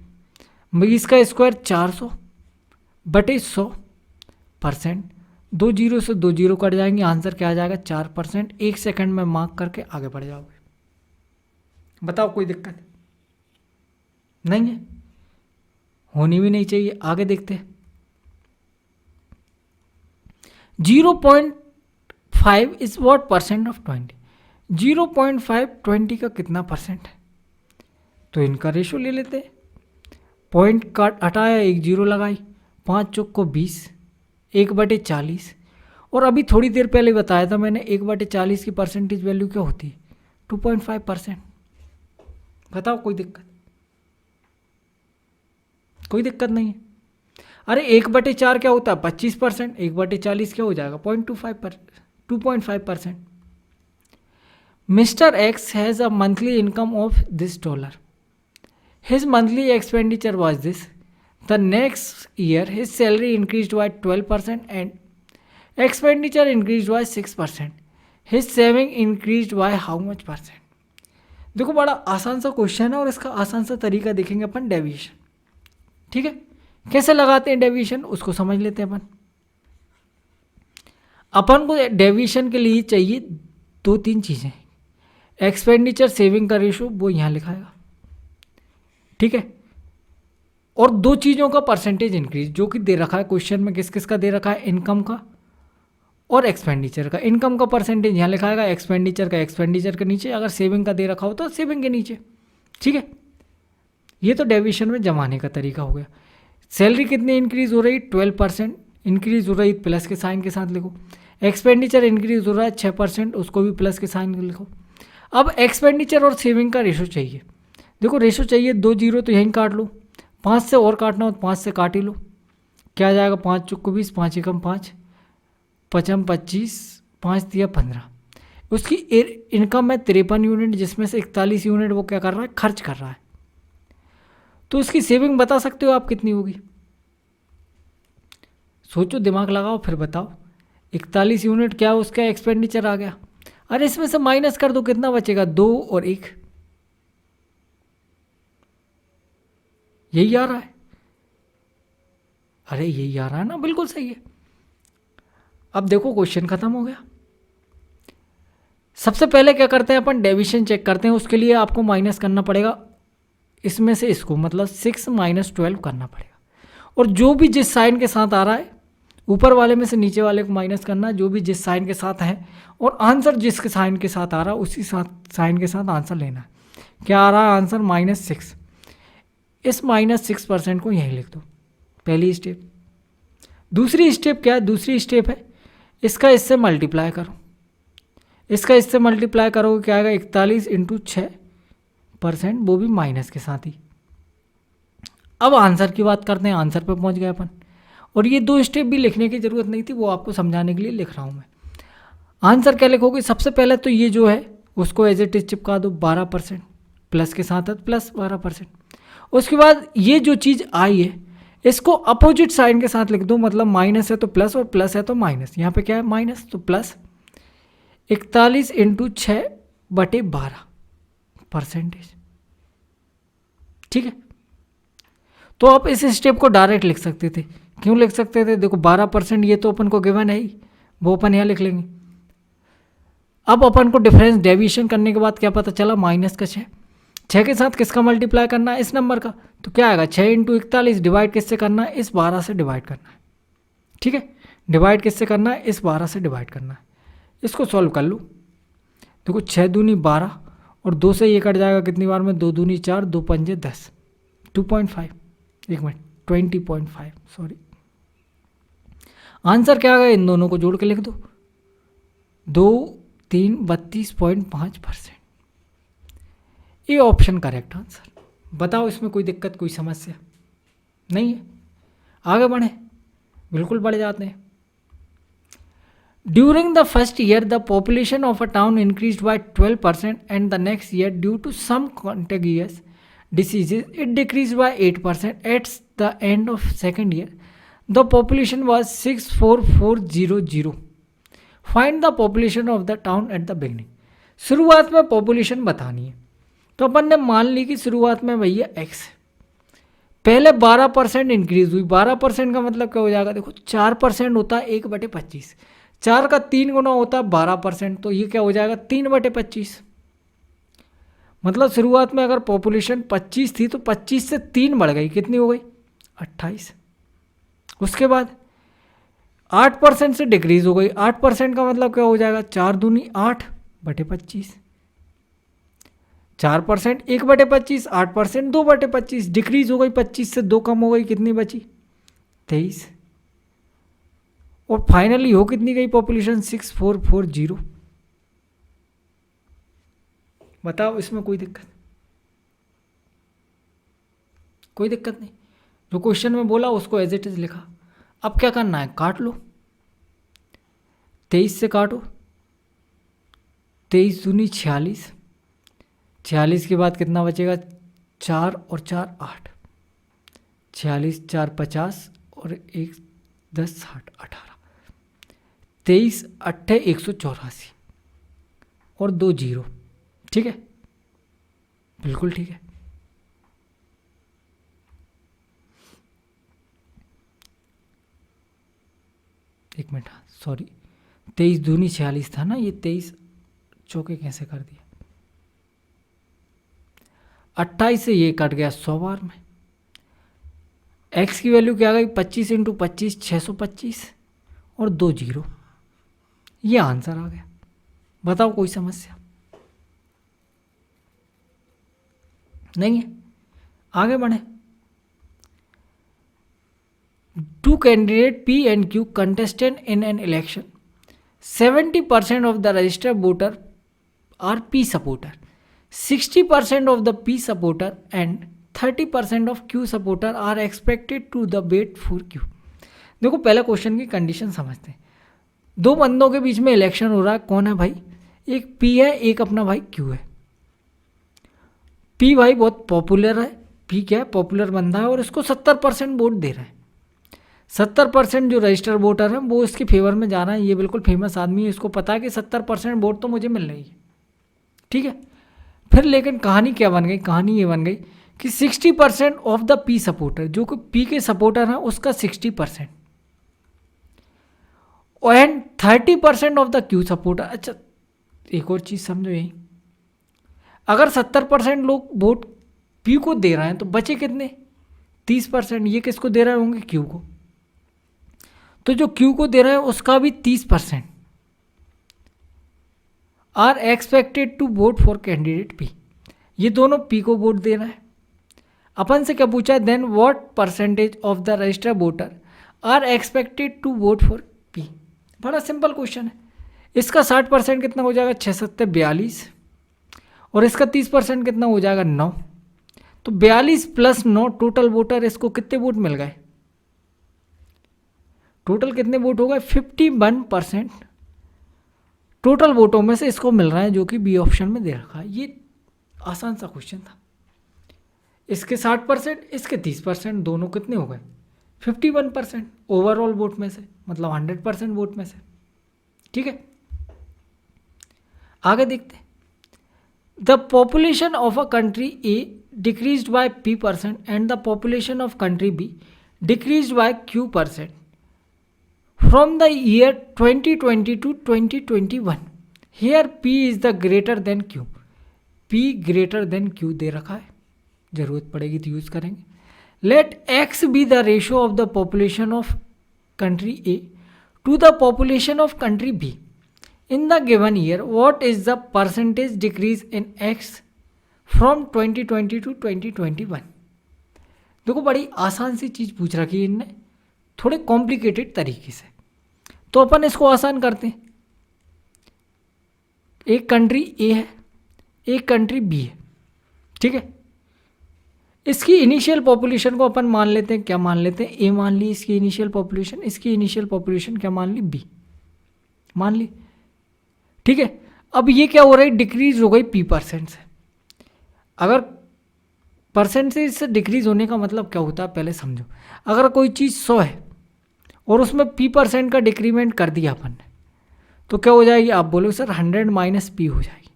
20 का स्क्वायर 400/100%, 2 जीरो से 2 जीरो कट जाएंगे, आंसर क्या आ जाएगा 4%। 1 सेकंड में मार्क करके आगे बढ़ जाओगे। बताओ कोई दिक्कत नहीं है, होनी भी नहीं चाहिए। आगे देखते हैं। 0.5 इज व्हाट परसेंट ऑफ 20। 0.5 20 का कितना परसेंट है, तो इनका रेशो ले लेते हैं। पॉइंट काट हटाया, 1 जीरो लगाई, 5 चौक को 20, 1/40। और अभी थोड़ी देर पहले बताया था मैंने 1/40 की परसेंटेज वैल्यू क्या होती है, 2.5%। बताओ कोई दिक्कत, कोई दिक्कत नहीं है। अरे 1/4 क्या होता है 25%, 1/40 क्या हो जाएगा 2.5%। Mr. X has a monthly income of this $. His monthly expenditure was this. The next year his salary increased by 12% and expenditure increased by 6%. His saving increased by how much percent? देखो, बड़ा आसान सा question है और इसका आसान सा तरीका देखेंगे अपन, डेविएशन। ठीक है, कैसे लगाते हैं डेविएशन उसको समझ लेते हैं अपन को डेविएशन के लिए चाहिए 2-3 चीज़ें। एक्सपेंडिचर सेविंग का रेशो वो यहाँ लिखाएगा, ठीक है, और 2 चीज़ों का परसेंटेज इंक्रीज जो कि दे रखा है क्वेश्चन में। किस किस का दे रखा है, इनकम का और एक्सपेंडिचर का। इनकम का परसेंटेज यहाँ लिखा आएगा, एक्सपेंडिचर का एक्सपेंडिचर के नीचे, अगर सेविंग का दे रखा हो तो सेविंग के नीचे। ठीक है, ये तो डेविएशन में जमाने का तरीका हो गया। सैलरी कितनी इंक्रीज हो रही, 12% इंक्रीज हो रही, प्लस के साइन के साथ लिखो। एक्सपेंडिचर इंक्रीज हो रहा है 6%, उसको भी प्लस के साइन लिखो। अब एक्सपेंडिचर और सेविंग का रेशो चाहिए। देखो रेशो चाहिए, 2 जीरो तो यहीं काट लो, 5 से और काटना हो तो 5 से काट ही लो। क्या आ जाएगा, 5 चौको 20, 5 एकम 5, 5 25, 5 दिया 15। उसकी इनकम है 53 यूनिट, जिसमें से 41 यूनिट वो क्या कर रहा है, खर्च कर रहा है। तो उसकी सेविंग बता सकते हो आप कितनी होगी, सोचो, दिमाग लगाओ, फिर बताओ। 41 यूनिट क्या उसका एक्सपेंडिचर आ गया। अरे इसमें से माइनस कर दो, कितना बचेगा, 2 और 1, यही आ रहा है। अरे यही आ रहा है ना, बिल्कुल सही है। अब देखो क्वेश्चन खत्म हो गया। सबसे पहले क्या करते हैं अपन, डेविएशन चेक करते हैं। उसके लिए आपको माइनस करना पड़ेगा इसमें से इसको, मतलब 6 माइनस 12 करना पड़ेगा। और जो भी जिस साइन के साथ आ रहा है, ऊपर वाले में से नीचे वाले को माइनस करना, जो भी जिस साइन के साथ है, और आंसर जिस साइन के साथ आ रहा है उसी साइन के साथ आंसर लेना है। क्या आ रहा है आंसर, -6। इस -6% को यहीं लिख दो, पहली स्टेप। दूसरी स्टेप क्या है, दूसरी स्टेप है इसका इससे मल्टीप्लाई करो। इसका इससे मल्टीप्लाई करोगे क्या आएगा, 41 × 6%, वो भी माइनस के साथ ही। अब आंसर की बात करते हैं, आंसर पे पहुंच गए अपन। और ये 2 स्टेप भी लिखने की ज़रूरत नहीं थी, वो आपको समझाने के लिए लिख रहा हूँ मैं। आंसर क्या लिखोगे, सबसे पहले तो ये जो है उसको एज इट इज चिपका दो, 12%, प्लस के साथ है प्लस 12%। उसके बाद ये जो चीज़ आई है इसको अपोजिट साइन के साथ लिख दो, मतलब माइनस है तो प्लस और प्लस है तो माइनस। यहाँ पे क्या है, माइनस, तो प्लस 41 × 6/12%। ठीक है, तो आप इस स्टेप को डायरेक्ट लिख सकते थे। क्यों लिख सकते थे, देखो 12% ये तो अपन को गिवन है ही, वो अपन यहाँ लिख लेंगे। अब अपन को डिफरेंस डेविएशन करने के बाद क्या पता चला, माइनस का 6 के साथ किसका मल्टीप्लाई करना है, इस नंबर का। तो क्या आएगा, 6 × 41 डिवाइड किससे करना है, इस 12 से डिवाइड करना है। ठीक है, डिवाइड किससे करना है, इस 12 से डिवाइड करना है। इसको सॉल्व कर लो, देखो 6 दूनी 12 और 2 से ये कट जाएगा कितनी बार में, 2 दूनी 4, 2 पंजे 10, 2.5, एक मिनट 20.5, सॉरी। आंसर क्या आ गया, इन दोनों को जोड़ के लिख दो, 2 3 32.5%। ये ऑप्शन करेक्ट आंसर। बताओ इसमें कोई दिक्कत, कोई समस्या नहीं है, आगे बढ़े, बिल्कुल बढ़ जाते हैं। During the first year, the population of a town increased by 12%, and the next year, due to some contagious diseases, it decreased by 8%. At the end of second year, the population was 64400. Find the population of the town at the beginning. शुरुआत में population बतानी है, तो अपन ने मान ली कि शुरुआत में भैया x है, पहले 12% इंक्रीज हुई। 12% का मतलब क्या हो जाएगा, देखो 4% होता है 1/25, 4 का 3 गुना होता है 12%, तो ये क्या हो जाएगा 3/25। मतलब शुरुआत में अगर पॉपुलेशन 25 थी तो 25 से 3 बढ़ गई, कितनी हो गई 28। उसके बाद 8% से डिक्रीज हो गई, 8% का मतलब क्या हो जाएगा, 4 दूनी 8/25, 4% 1/25, 8% 2/25, डिक्रीज हो गई, 25 से 2 कम हो गई, कितनी बची 23। और फाइनली हो कितनी गई पॉपुलेशन, 6440। बताओ इसमें कोई दिक्कत, कोई दिक्कत नहीं। जो क्वेश्चन में बोला उसको एज इट इज लिखा। अब क्या करना है, काट लो, 23 से काटो, 23 दूनी 46, 46 के बाद कितना बचेगा, 4 और 4 8, 46 4 50 और 1 10 60 18, 23 8 184 और 2 0। ठीक है, बिल्कुल ठीक है। एक मिनट, सॉरी, 23 दूनी 46 था ना, ये 23 चौके कैसे कर दिया, 28 से ये कट गया 100 बार में। x की वैल्यू क्या आ गई, 25 × 25 625 और 2 0। ये आंसर आ गया। बताओ कोई समस्या नहीं है? आगे बढ़े। Two candidate P and Q contestant in an election. 70% of the registered voter are P supporter. 60% of the P supporter and 30% of Q supporter are expected to the vote for Q. देखो पहले question की condition समझते हैं। दो बंदों के बीच में election हो रहा है, कौन है भाई? एक P है, एक अपना भाई Q है। P भाई बहुत पॉपुलर है, P क्या है? पॉपुलर बंदा है और इसको 70% वोट दे रहा है। 70% जो रजिस्टर्ड वोटर है वो इसके फेवर में जा रहा है। ये बिल्कुल फेमस आदमी है, इसको पता है कि 70% वोट तो मुझे मिल रही है, ठीक है। फिर लेकिन कहानी क्या बन गई? कहानी ये बन गई कि 60% ऑफ द P सपोर्टर, जो कि P के सपोर्टर हैं उसका 60% and 30% of the Q supporter. अच्छा एक और चीज़ समझो, यही अगर 70% लोग वोट P को दे रहे हैं तो बचे कितने? 30%। ये किसको दे रहे होंगे? Q को। तो जो Q को दे रहा है उसका भी 30% are expected to vote for candidate P। ये दोनों P को वोट दे रहा है। अपन से क्या पूछा है? Then what percentage of the registered voter are expected to vote for P। बड़ा सिंपल क्वेश्चन है। इसका 60% कितना हो जाएगा? 6 7 42 और इसका 30% कितना हो जाएगा? 9। तो 42 + 9 टोटल वोटर, इसको कितने वोट मिल गए? टोटल कितने वोट हो गए? 51% टोटल वोटों में से इसको मिल रहा है, जो कि बी ऑप्शन में दे रखा है। ये आसान सा क्वेश्चन था। इसके 60%, इसके 30%, दोनों कितने हो गए? 51% ओवरऑल वोट में से, मतलब 100% वोट में से, ठीक है। आगे देखते हैं। The population of a country A decreased by P% and the population of country B decreased by Q% from the year 2020 to 2021. Here P is the greater than Q. P greater than Q दे रखा है, जरूरत पड़ेगी तो use करेंगे। Let X be the ratio of the population of country A to the population of country B. In the given year, what is the percentage decrease in X from 2020 to 2021? देखो बड़ी आसान सी चीज़ पूछ रखी है इनने, थोड़े complicated तरीके से। तो अपन इसको आसान करते हैं। एक कंट्री ए है, एक कंट्री बी है, ठीक है। इसकी इनिशियल पॉपुलेशन को अपन मान लेते हैं, क्या मान लेते हैं? ए मान ली इसकी इनिशियल पॉपुलेशन, इसकी इनिशियल पॉपुलेशन क्या मान ली? बी मान ली, ठीक है। अब ये क्या हो रहा है? डिक्रीज हो गई P% से। अगर परसेंटेज से डिक्रीज होने का मतलब क्या होता है पहले समझो। अगर कोई चीज़ 100 है और उसमें P% का डिक्रीमेंट कर दिया अपन ने, तो क्या हो जाएगी? आप बोलो सर 100 - P हो जाएगी।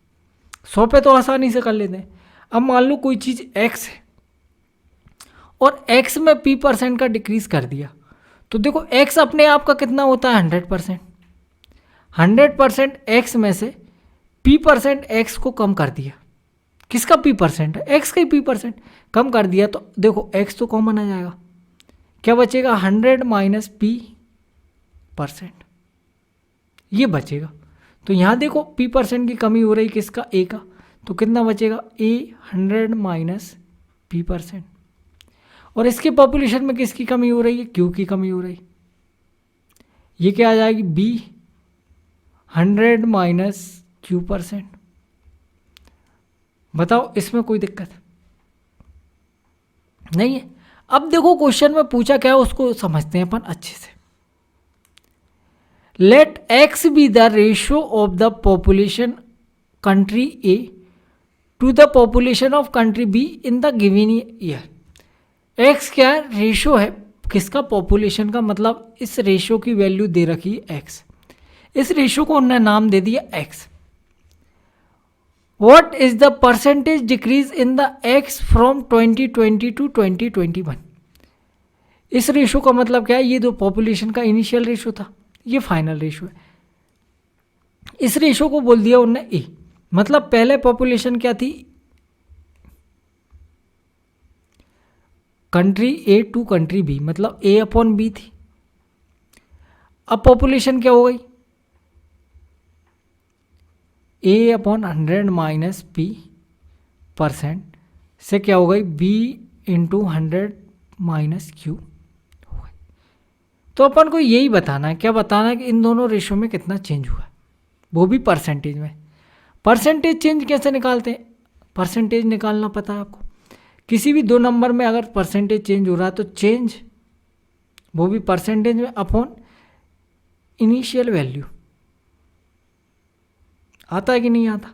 100 पे तो आसानी से कर लेते हैं। अब मान लो कोई चीज़ X है और X में P% का डिक्रीज कर दिया, तो देखो X अपने आप का कितना होता है? 100%। 100% X में से P% X को कम कर दिया। किसका P% है? X का ही P% कम कर दिया, तो देखो X तो कॉमन आ जाएगा। क्या बचेगा? 100 - P%, ये बचेगा। तो यहाँ देखो P% की कमी हो रही, किसका? A का। तो कितना बचेगा? A 100 - P%। और इसके पॉपुलेशन में किसकी कमी हो रही है? Q की कमी हो रही। ये क्या आ जाएगी? B 100 - Q%। बताओ इसमें कोई दिक्कत नहीं है। अब देखो क्वेश्चन में पूछा क्या है उसको समझते हैं अपन अच्छे से। Let X be the ratio of the population country A to the population of country B in the given year. X क्या है? रेशियो है किसका? पॉपुलेशन का। मतलब इस रेशियो की वैल्यू दे रखी है X। इस रेशियो को उन्होंने नाम दे दिया X। What is the percentage decrease in the X from 2020 to 2021? इस रेशो का मतलब क्या है? ये जो पॉपुलेशन का इनिशियल रेशो था, ये फाइनल रेशो है। इस रेशो को बोल दिया उन्होंने ए। मतलब पहले पॉपुलेशन क्या थी? Country A to country B, मतलब A/B थी। अब पॉपुलेशन क्या हो गई? A upon 100 minus P percent से क्या हो गई बी इंटू 100 माइनस क्यू हो गई। तो अपन को यही बताना है, क्या बताना है कि इन दोनों रेशो में कितना चेंज हुआ है, वो भी परसेंटेज में। परसेंटेज चेंज कैसे निकालते हैं, परसेंटेज निकालना पता है आपको। किसी भी दो नंबर में अगर परसेंटेज चेंज हो रहा है तो चेंज वो भी परसेंटेज में अपॉन इनिशियल वैल्यू। आता है कि नहीं आता,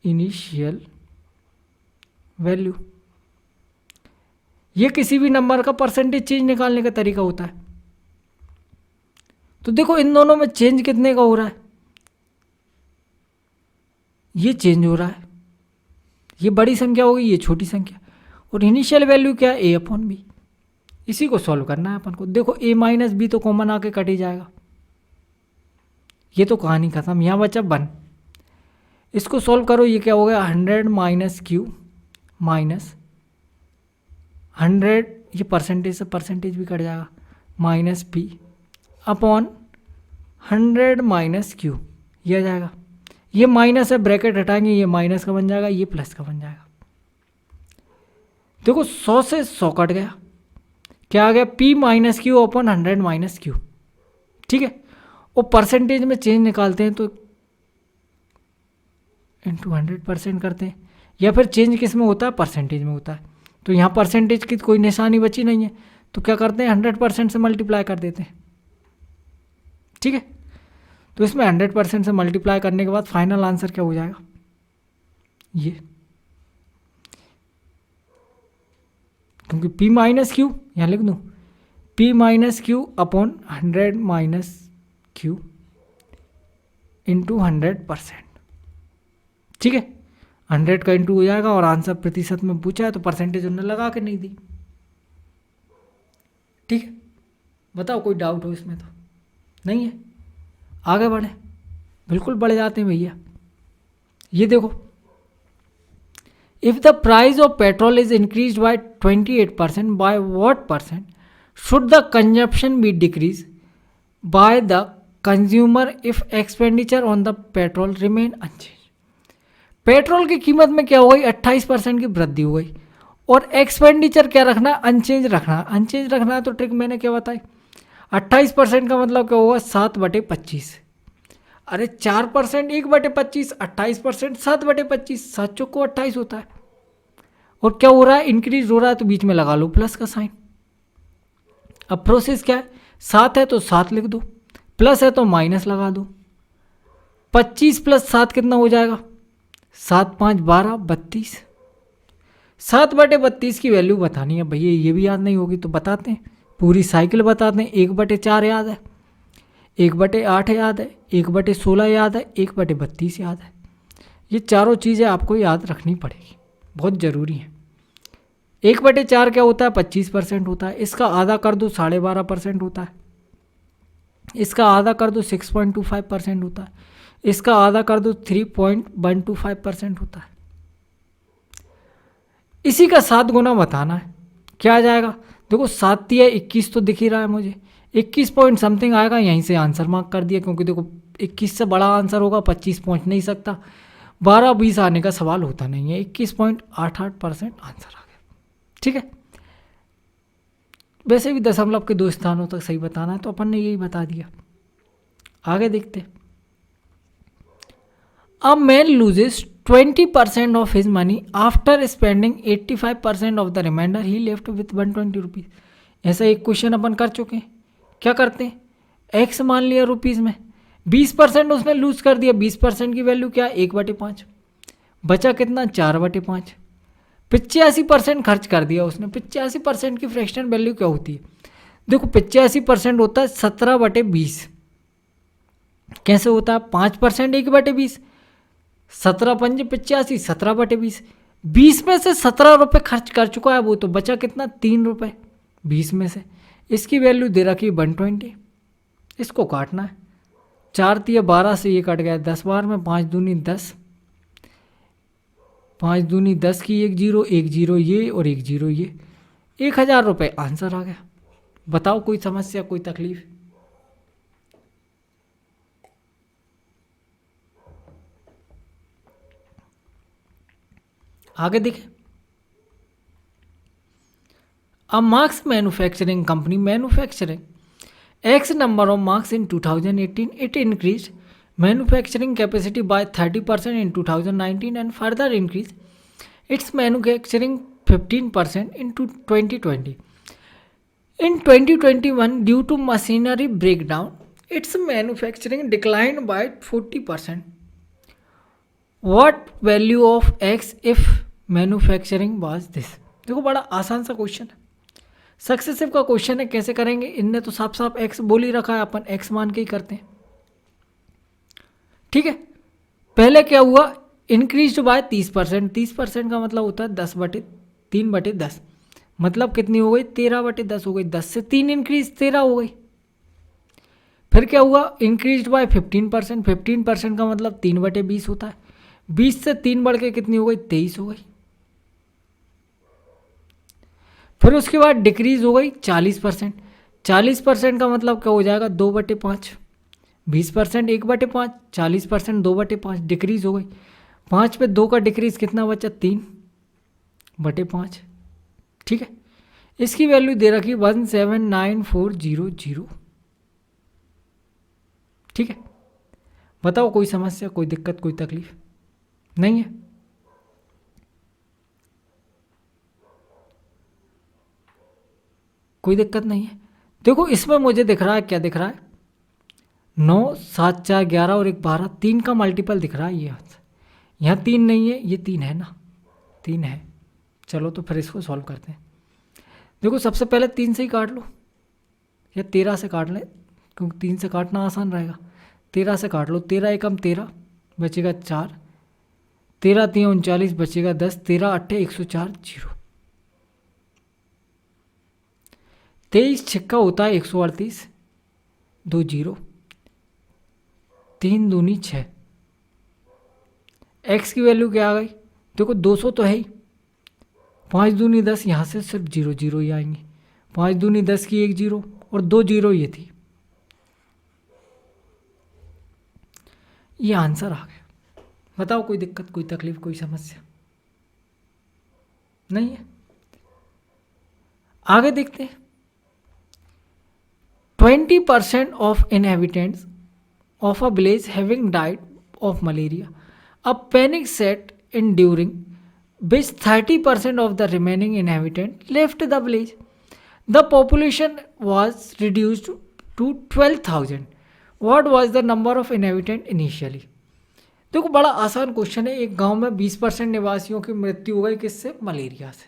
इनिशियल वैल्यू। ये किसी भी नंबर का परसेंटेज चेंज निकालने का तरीका होता है। तो देखो इन दोनों में चेंज कितने का हो रहा है, ये चेंज हो रहा है, ये बड़ी संख्या होगी, ये छोटी संख्या, और इनिशियल वैल्यू क्या है, ए अपॉन बी। इसी को सॉल्व करना है अपन को। देखो ए माइनस बी तो कॉमन आके कट ही जाएगा, ये तो कहानी खत्म, यहाँ बचा 1। इसको सॉल्व करो, ये क्या हो गया 100 माइनस क्यू माइनस 100, ये परसेंटेज से परसेंटेज भी कट जाएगा, minus P upon 100 minus Q, ये आ जाएगा। ये माइनस है, ब्रैकेट हटाएंगे, ये माइनस का बन जाएगा, ये प्लस का बन जाएगा। देखो 100 से 100 कट गया, क्या आ गया P minus Q upon 100 minus Q. ठीक है, और परसेंटेज में चेंज निकालते हैं तो इंटू 100% करते हैं, या फिर चेंज किस में होता है, परसेंटेज में होता है। तो यहाँ परसेंटेज की कोई निशानी बची नहीं है, तो क्या करते हैं 100% से मल्टीप्लाई कर देते हैं। ठीक है, तो इसमें 100% से मल्टीप्लाई करने के बाद फाइनल आंसर क्या हो जाएगा, ये, क्योंकि p माइनस क्यू यहाँ लिख दूँ, p minus Q upon 100 minus Q into 100%। ठीक है, 100 का इंटू हो जाएगा, और आंसर प्रतिशत में पूछा है तो परसेंटेज उन्होंने लगा के नहीं दी। ठीक है, बताओ कोई डाउट हो इसमें तो नहीं है, आगे बढ़े, बिल्कुल बढ़ जाते हैं भैया। ये देखो, if the price of petrol is increase by 28%, by what percent should the consumption be decrease by the consumer if expenditure on the petrol remain unchanged. Petrol की कीमत में क्या हो गई, 28% की वृद्धि हो गई, और एक्सपेंडिचर क्या रखना, अनचेंज रखना। अनचेंज रखना है तो ट्रिक मैंने क्या बताई, 28% का मतलब क्या होगा 7/25। अरे 4% 1/25, 28% 7/25, 7 चौको 28 होता है। और क्या हो रहा है, इंक्रीज हो रहा है, तो बीच में लगा लो प्लस का साइन। अब प्रोसेस क्या है, 7 है तो 7 लिख दो, प्लस है तो माइनस लगा दो। 25 प्लस 7 कितना हो जाएगा, 7 5 12 32। 7/32 की वैल्यू बतानी है भैया, ये भी याद नहीं होगी तो बताते हैं, पूरी साइकिल बताते हैं। 1/4 याद है, 1/8 याद है, 1/16 याद है, 1/32 याद है। ये चारों चीज़ें आपको याद रखनी पड़ेगी, बहुत ज़रूरी है। 1/4 क्या होता है, 25% होता है। इसका आधा कर दो 12.5% होता है। इसका आधा कर दो 6.25% होता है। इसका आधा कर दो 3.125% होता है। इसी का 7 गुना बताना है, क्या आ जाएगा, देखो 7 या 21 तो दिख ही रहा है मुझे, 21 पॉइंट समथिंग आएगा, यहीं से आंसर मार्क कर दिया, क्योंकि देखो 21 से बड़ा आंसर होगा, 25 पहुंच नहीं सकता, 12-20 आने का सवाल होता नहीं है। 21.88% आंसर आ गया। ठीक है, वैसे भी दशमलव के 2 स्थानों तक सही बताना है, तो अपन ने यही बता दिया। आगे देखते, A man loses 20% of his money after spending 85% of the remainder he left with 120 rupees. ऐसा एक क्वेश्चन अपन कर चुके हैं। क्या करते हैं, एक्स मान लिया रुपीज़ में, 20% उसने लूज कर दिया, 20% की वैल्यू क्या, 1/5, बचा कितना, 4/5। 85% खर्च कर दिया उसने। 85% की फ्रैक्शनल वैल्यू क्या होती है, देखो 85% होता है 17/20। कैसे होता है, 5% 1/20, 17 पंजे 85, 17/20। 20 में से 17 रुपये खर्च कर चुका है वो, तो बचा कितना, 3 रुपये 20 में से। इसकी वैल्यू दे रखी 120। इसको काटना है, 4 तिया 12 से ये कट गया, 10 बार में 5 दूनी 10, 5 दूनी 10 की 1 0, 1 0 ये और 1 0 ये, 1000 रुपये आंसर आ गया। बताओ कोई समस्या, कोई तकलीफ, आगे देखें, a marks manufacturing company manufacturing X number of marks in 2018. It increased manufacturing capacity by 30% in 2019 and further increased its manufacturing 15% in 2020. In 2021, due to machinery breakdown, its manufacturing declined by 40%. What value of X if manufacturing was this? देखो बड़ा आसान सा question है, successive का question है, कैसे करेंगे? इनने तो साफ साफ एक्स बोल ही रखा है, अपन एक्स मान के ही करते हैं। ठीक है, पहले क्या हुआ, इंक्रीज बाय 30%। 30% का मतलब होता है 10/3/10, मतलब कितनी हो गई? 13/10 हो गई। 10 से 3 इंक्रीज 13 हो गई। फिर क्या हुआ, इंक्रीज बाय 15%। 15% का मतलब 3/20 होता है। 20 से 3 बढ़ के कितनी हो गई? 23 हो गई। फिर उसके बाद डिक्रीज हो गई 40%। 40% का मतलब क्या हो जाएगा? 2/5। 20% 1/5, 40% 2/5, डिक्रीज हो गई। 5 पे 2 का डिक्रीज कितना बचा? 3/5। ठीक है, इसकी वैल्यू दे रखी 179400। ठीक है, बताओ कोई समस्या, कोई दिक्कत, कोई तकलीफ नहीं है? कोई दिक्कत नहीं है। देखो इसमें मुझे दिख रहा है, क्या दिख रहा है? 9, 7, 4, 11 और 1, 12, 3 का मल्टीपल दिख रहा है। ये यहाँ 3 नहीं है, ये 3 है ना? 3 है। चलो तो फिर इसको सॉल्व करते हैं। देखो सबसे पहले 3 से ही काट लो, या 13 से काट लें, क्योंकि 3 से काटना आसान रहेगा। 13 से काट लो, 13 एकम 13, बचेगा 4, 13 3 39, बचेगा 10, 13 8 104, 0। 23 छक्का होता है 138, 2 0, 3 दूनी 6। एक्स की वैल्यू क्या आ गई? देखो 200 तो है ही, 5 दूनी 10, यहाँ से सिर्फ 0 0 ही आएंगे। 5 दूनी 10 की 1 0 और 2 0 ये थी। ये आंसर आ गया। बताओ कोई दिक्कत, कोई तकलीफ, कोई समस्या नहीं है? आगे देखते हैं। 20% of inhabitants of a village having died of malaria. A panic set in during which 30% of the remaining inhabitants left the village. The population was reduced to 12,000. What was the number of inhabitants initially? देखो बड़ा आसान question है। एक गांव में 20% निवासियों की मृत्यु हो गई, किससे? मलेरिया से।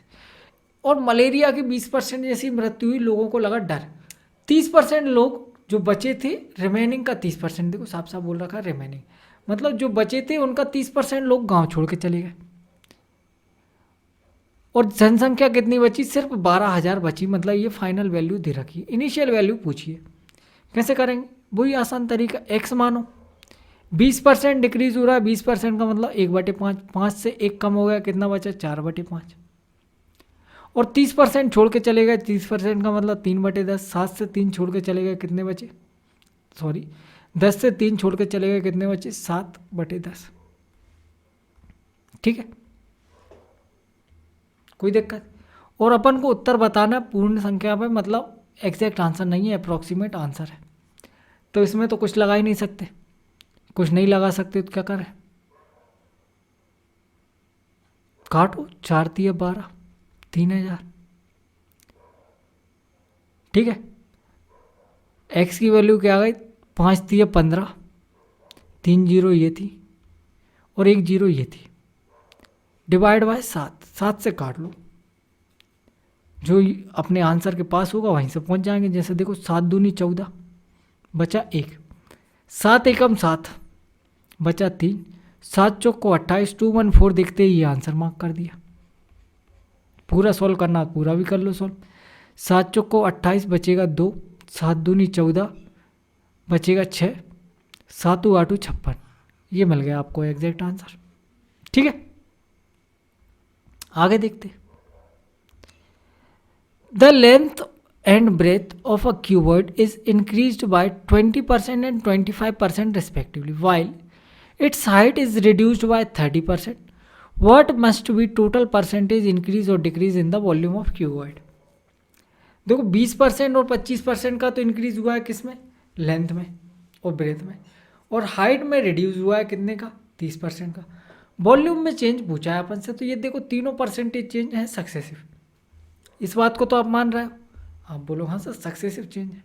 और मलेरिया की 20% जैसी मृत्यु हुई, लोगों को लगा डर। 30% लोग जो बचे थे, रिमेनिंग का 30%, देखो साफ साफ बोल रखा है रिमेनिंग, मतलब जो बचे थे उनका 30% लोग गांव छोड़ के चले गए। और जनसंख्या कितनी बची? सिर्फ 12,000 बची। मतलब ये फाइनल वैल्यू दे रखी है। इनिशियल वैल्यू पूछिए, कैसे करेंगे? वही आसान तरीका, एक्स मानो। 20% डिक्रीज हो रहा है, 20% का मतलब 1/5, 5 से 1 कम हो गया, कितना बचा? 4/5। और 30% छोड़ के चले गए, 30% का मतलब 3/10। 7 से 3 छोड़ के चले गए, कितने बचे? 10 से 3 छोड़ के चले गए, कितने बचे? 7/10। ठीक है, कोई दिक्कत? और अपन को उत्तर बताना पूर्ण संख्या पे, मतलब एग्जैक्ट आंसर नहीं है, अप्रॉक्सीमेट आंसर है। तो इसमें तो कुछ लगा ही नहीं सकते, कुछ नहीं लगा सकते तो क्या करें? काटो, 4 3 12, 3000। ठीक है, एक्स की वैल्यू क्या आ गई? 5 3 15, 3 0 ये थी और 1 0 ये थी। डिवाइड बाय 7, 7 से काट लो, जो अपने आंसर के पास होगा वहीं से पहुंच जाएंगे। जैसे देखो 7 दूनी 14, बचा 1, 7 एकम 7, बचा 3, 7 चौक को 28, 214 देखते ही ये आंसर मार्क कर दिया। पूरा सॉल्व करना, पूरा भी कर लो सॉल्व। 7 चौक को 28, बचेगा 2, 7 दूनी 14, बचेगा 6, 7 8 56। ये मिल गया आपको एग्जैक्ट आंसर। ठीक है, आगे देखते। The length and breadth of a cuboid is increased by 20% and 25% respectively, while its height is reduced by 30%. What must be total percentage increase और decrease in the volume of cuboid. देखो 20% और 25% का तो increase हुआ है किस में, length में और ब्रेथ में, और हाइट में रिड्यूस हुआ है कितने का, 30% का। वॉल्यूम में चेंज पूछा है अपन से, तो ये देखो तीनों परसेंटेज चेंज है सक्सेसिव। इस बात को तो आप मान रहे हो, आप बोलो हाँ सर सक्सेसिव चेंज है।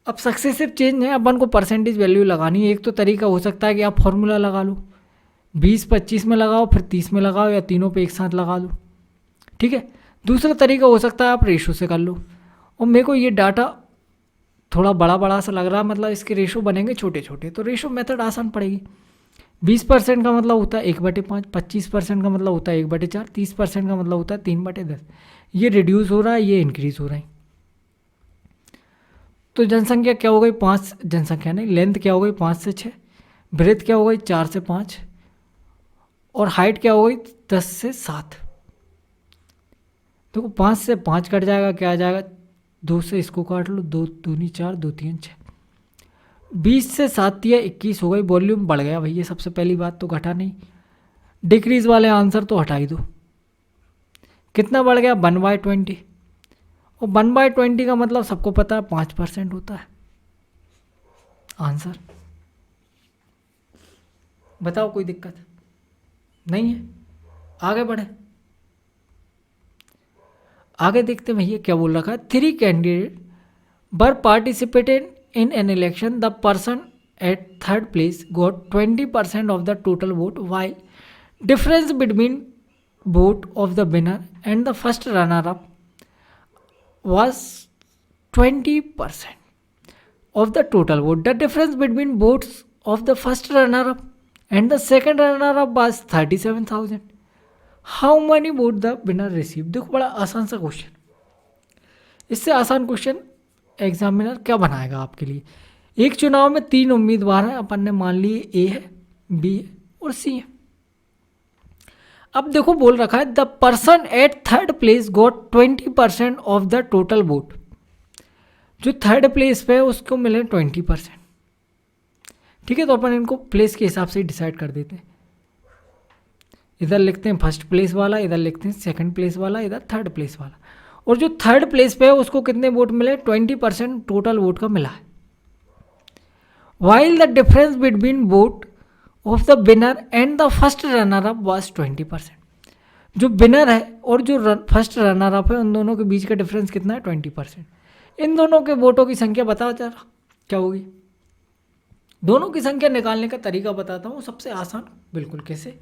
अब सक्सेसिव चेंज है, अपन को परसेंटेज वैल्यू लगानी है। एक तो तरीका हो सकता है कि आप फॉर्मूला लगा लो, 20-25 में लगाओ, फिर 30 में लगाओ, या तीनों पे एक साथ लगा लो, ठीक है। दूसरा तरीका हो सकता है आप रेशो से कर लो। और मेरे को ये डाटा थोड़ा बड़ा बड़ा सा लग रहा है, मतलब इसके रेशो बनेंगे छोटे छोटे, तो रेशो मेथड आसान पड़ेगी। 20% का मतलब होता है 1/5, 25% का मतलब होता है 1/4, 30% का मतलब होता है 3/10। ये रिड्यूस हो रहा है, ये इंक्रीज हो रहा है। तो जनसंख्या क्या हो गई, 5, जनसंख्या नहीं, लेंथ क्या हो गई 5 से 6, ब्रेथ क्या हो गई 4 से 5, और हाइट क्या हो गई 10 से 7। देखो 5 से 5 कट जाएगा, क्या आ जाएगा, 2 से इसको काट लो, 2 दूनी 4, 2 3 6, 20 से 7 या 21 हो गई। वॉल्यूम बढ़ गया भैया, सबसे पहली बात तो घटा नहीं। डिक्रीज वाले आंसर तो हटा ही दो। कितना बढ़ गया, 1/20, और 1/20 का मतलब सबको पता है 5% होता है आंसर। बताओ कोई दिक्कत नहीं है, आगे बढ़े। आगे देखते भैया क्या बोल रखा है। 3 candidate were participated in an election, the person at third place got 20% of the total vote, while difference between vote of the winner and the first runner-up was 20% of the total vote. The difference between votes of the first runner-up and the second runner-up was 37,000. How many vote the winner received? देखो बड़ा आसान सा question, इससे आसान question examiner क्या बनाएगा आपके लिए। एक चुनाव में 3 उम्मीदवार हैं, अपन ने मान लिए ए है, बी है और सी है। अब देखो बोल रखा है the person at third place got 20% of the total vote. जो थर्ड प्लेस पे है उसको मिले 20%, ठीक है। तो अपन इनको प्लेस के हिसाब से डिसाइड कर देते हैं। इधर लिखते हैं फर्स्ट प्लेस वाला, इधर लिखते हैं सेकंड प्लेस वाला, इधर थर्ड प्लेस वाला। और जो थर्ड प्लेस पे है उसको कितने वोट मिले, 20% टोटल वोट का मिला है। While the difference between vote of the winner and the first runner up was 20%। जो विनर है और जो फर्स्ट रनर अप है उन दोनों के बीच का डिफरेंस कितना है, 20%। इन दोनों के वोटों की संख्या बताओ जरा क्या होगी। दोनों की संख्या निकालने का तरीका बताता हूँ, सबसे आसान बिल्कुल। कैसे,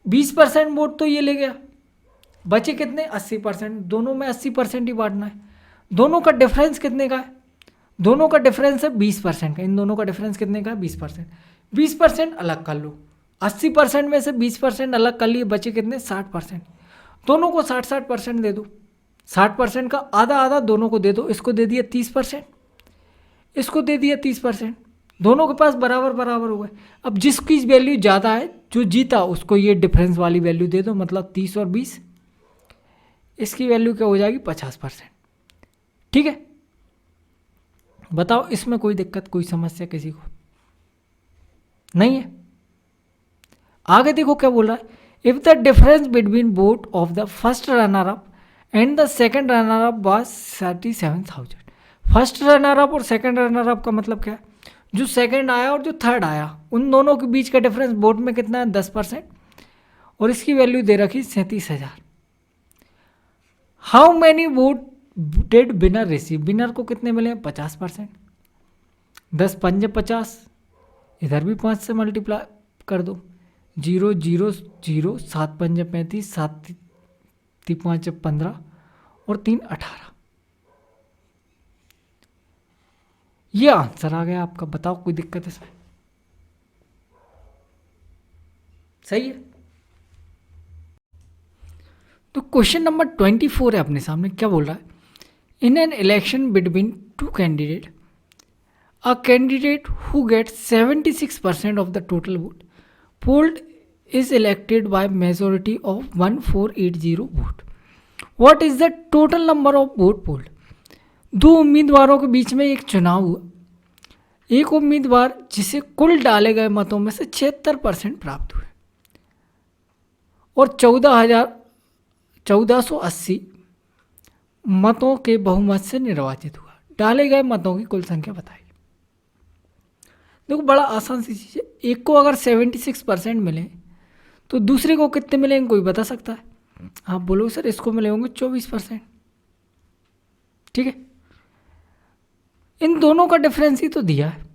20% वोट तो ये ले गया, बचे कितने, 80%। दोनों में 80% ही बांटना है। दोनों का डिफरेंस कितने का है, दोनों का डिफरेंस है 20% का। इन दोनों का डिफरेंस कितने का है, 20%। 20% अलग कर लो, 80% में से 20% अलग कर लिए, बचे कितने, 60%। दोनों को 60-60% दे दो। 60% का आधा आधा दोनों को दे दो। इसको दे दिया 30%, इसको दे दिया 30%। दोनों के पास बराबर बराबर हो गए। अब जिसकी वैल्यू ज़्यादा है, जो जीता, उसको ये डिफरेंस वाली वैल्यू दे दो, मतलब 30 और 20। इसकी वैल्यू क्या हो जाएगी, 50%। ठीक है, बताओ इसमें कोई दिक्कत, कोई समस्या किसी को नहीं है। आगे देखो क्या बोल रहा है। If the difference between vote of the first runner up and the second runner up was 37,000। First runner up और सेकंड रनर अप का मतलब क्या है, जो सेकंड आया और जो थर्ड आया, उन दोनों के बीच का डिफरेंस वोट में कितना है, 10%। और इसकी वैल्यू दे रखी 37,000। How many vote did winner receive, winner को कितने मिले, 50%। 10 पंजे 50, इधर भी 5 से मल्टीप्लाई कर दो, 0 0 0, 7 पंजे 35, 7 5 15 और 3 18। ये आंसर आ गया आपका। बताओ कोई दिक्कत है इसमें, सही है। तो क्वेश्चन नंबर 24 है अपने सामने। क्या बोल रहा है, in an election between 2 candidate, a candidate who get 76% of the total vote polled is elected by majority of 1480 vote. What is the total number of vote polled? दो उम्मीदवारों के बीच में एक चुनाव हुआ। एक उम्मीदवार जिसे कुल डाले गए मतों में से 76% प्राप्त हुए। और 14,80 मतों के बहुमत से निर्वाचित हुआ। डाले गए मतों की कुल संख्या बताइए। देखो बड़ा आसान सी चीज़ है, एक को अगर 76% मिले तो दूसरे को कितने मिलेंगे कोई बता सकता है? आप बोलो सर इसको मिले होंगे 24%। ठीक है, इन दोनों का डिफरेंस ही तो दिया है।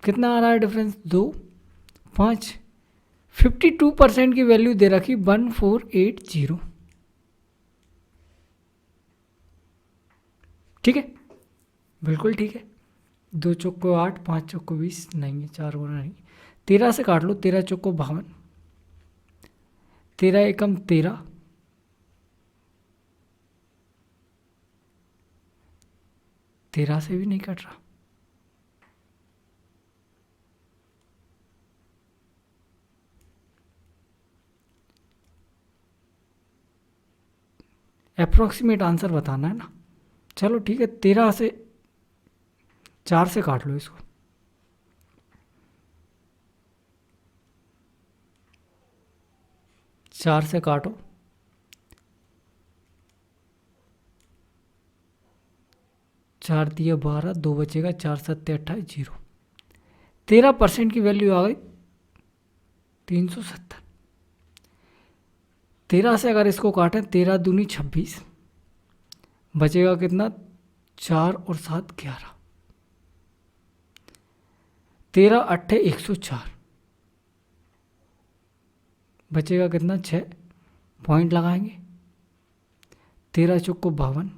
कितना आ रहा है डिफरेंस? 2, 5। 52% की वैल्यू दे रखी 1480। ठीक है, बिल्कुल ठीक है। 2 चौको 8, 5 चौको 20, नहीं है 4 गुना नहीं, 13 से काट लो। 13 चौको 52, 13 एकम 13, 13 से भी नहीं कट रहा। अप्रोक्सीमेट आंसर बताना है ना। चलो ठीक है, 13 से 4 से काट लो इसको। चार से काटो, 4 दिए 12, 2 बचेगा, 4 सत्ते 28, 0। 13% की वैल्यू आ गई 370। 13 से अगर इसको काटें, 13 दूनी 26, बचेगा कितना? 4 और 7 11, 13 अट्ठे 104, बचेगा कितना? 6। पॉइंट लगाएंगे, 13 चौको 52,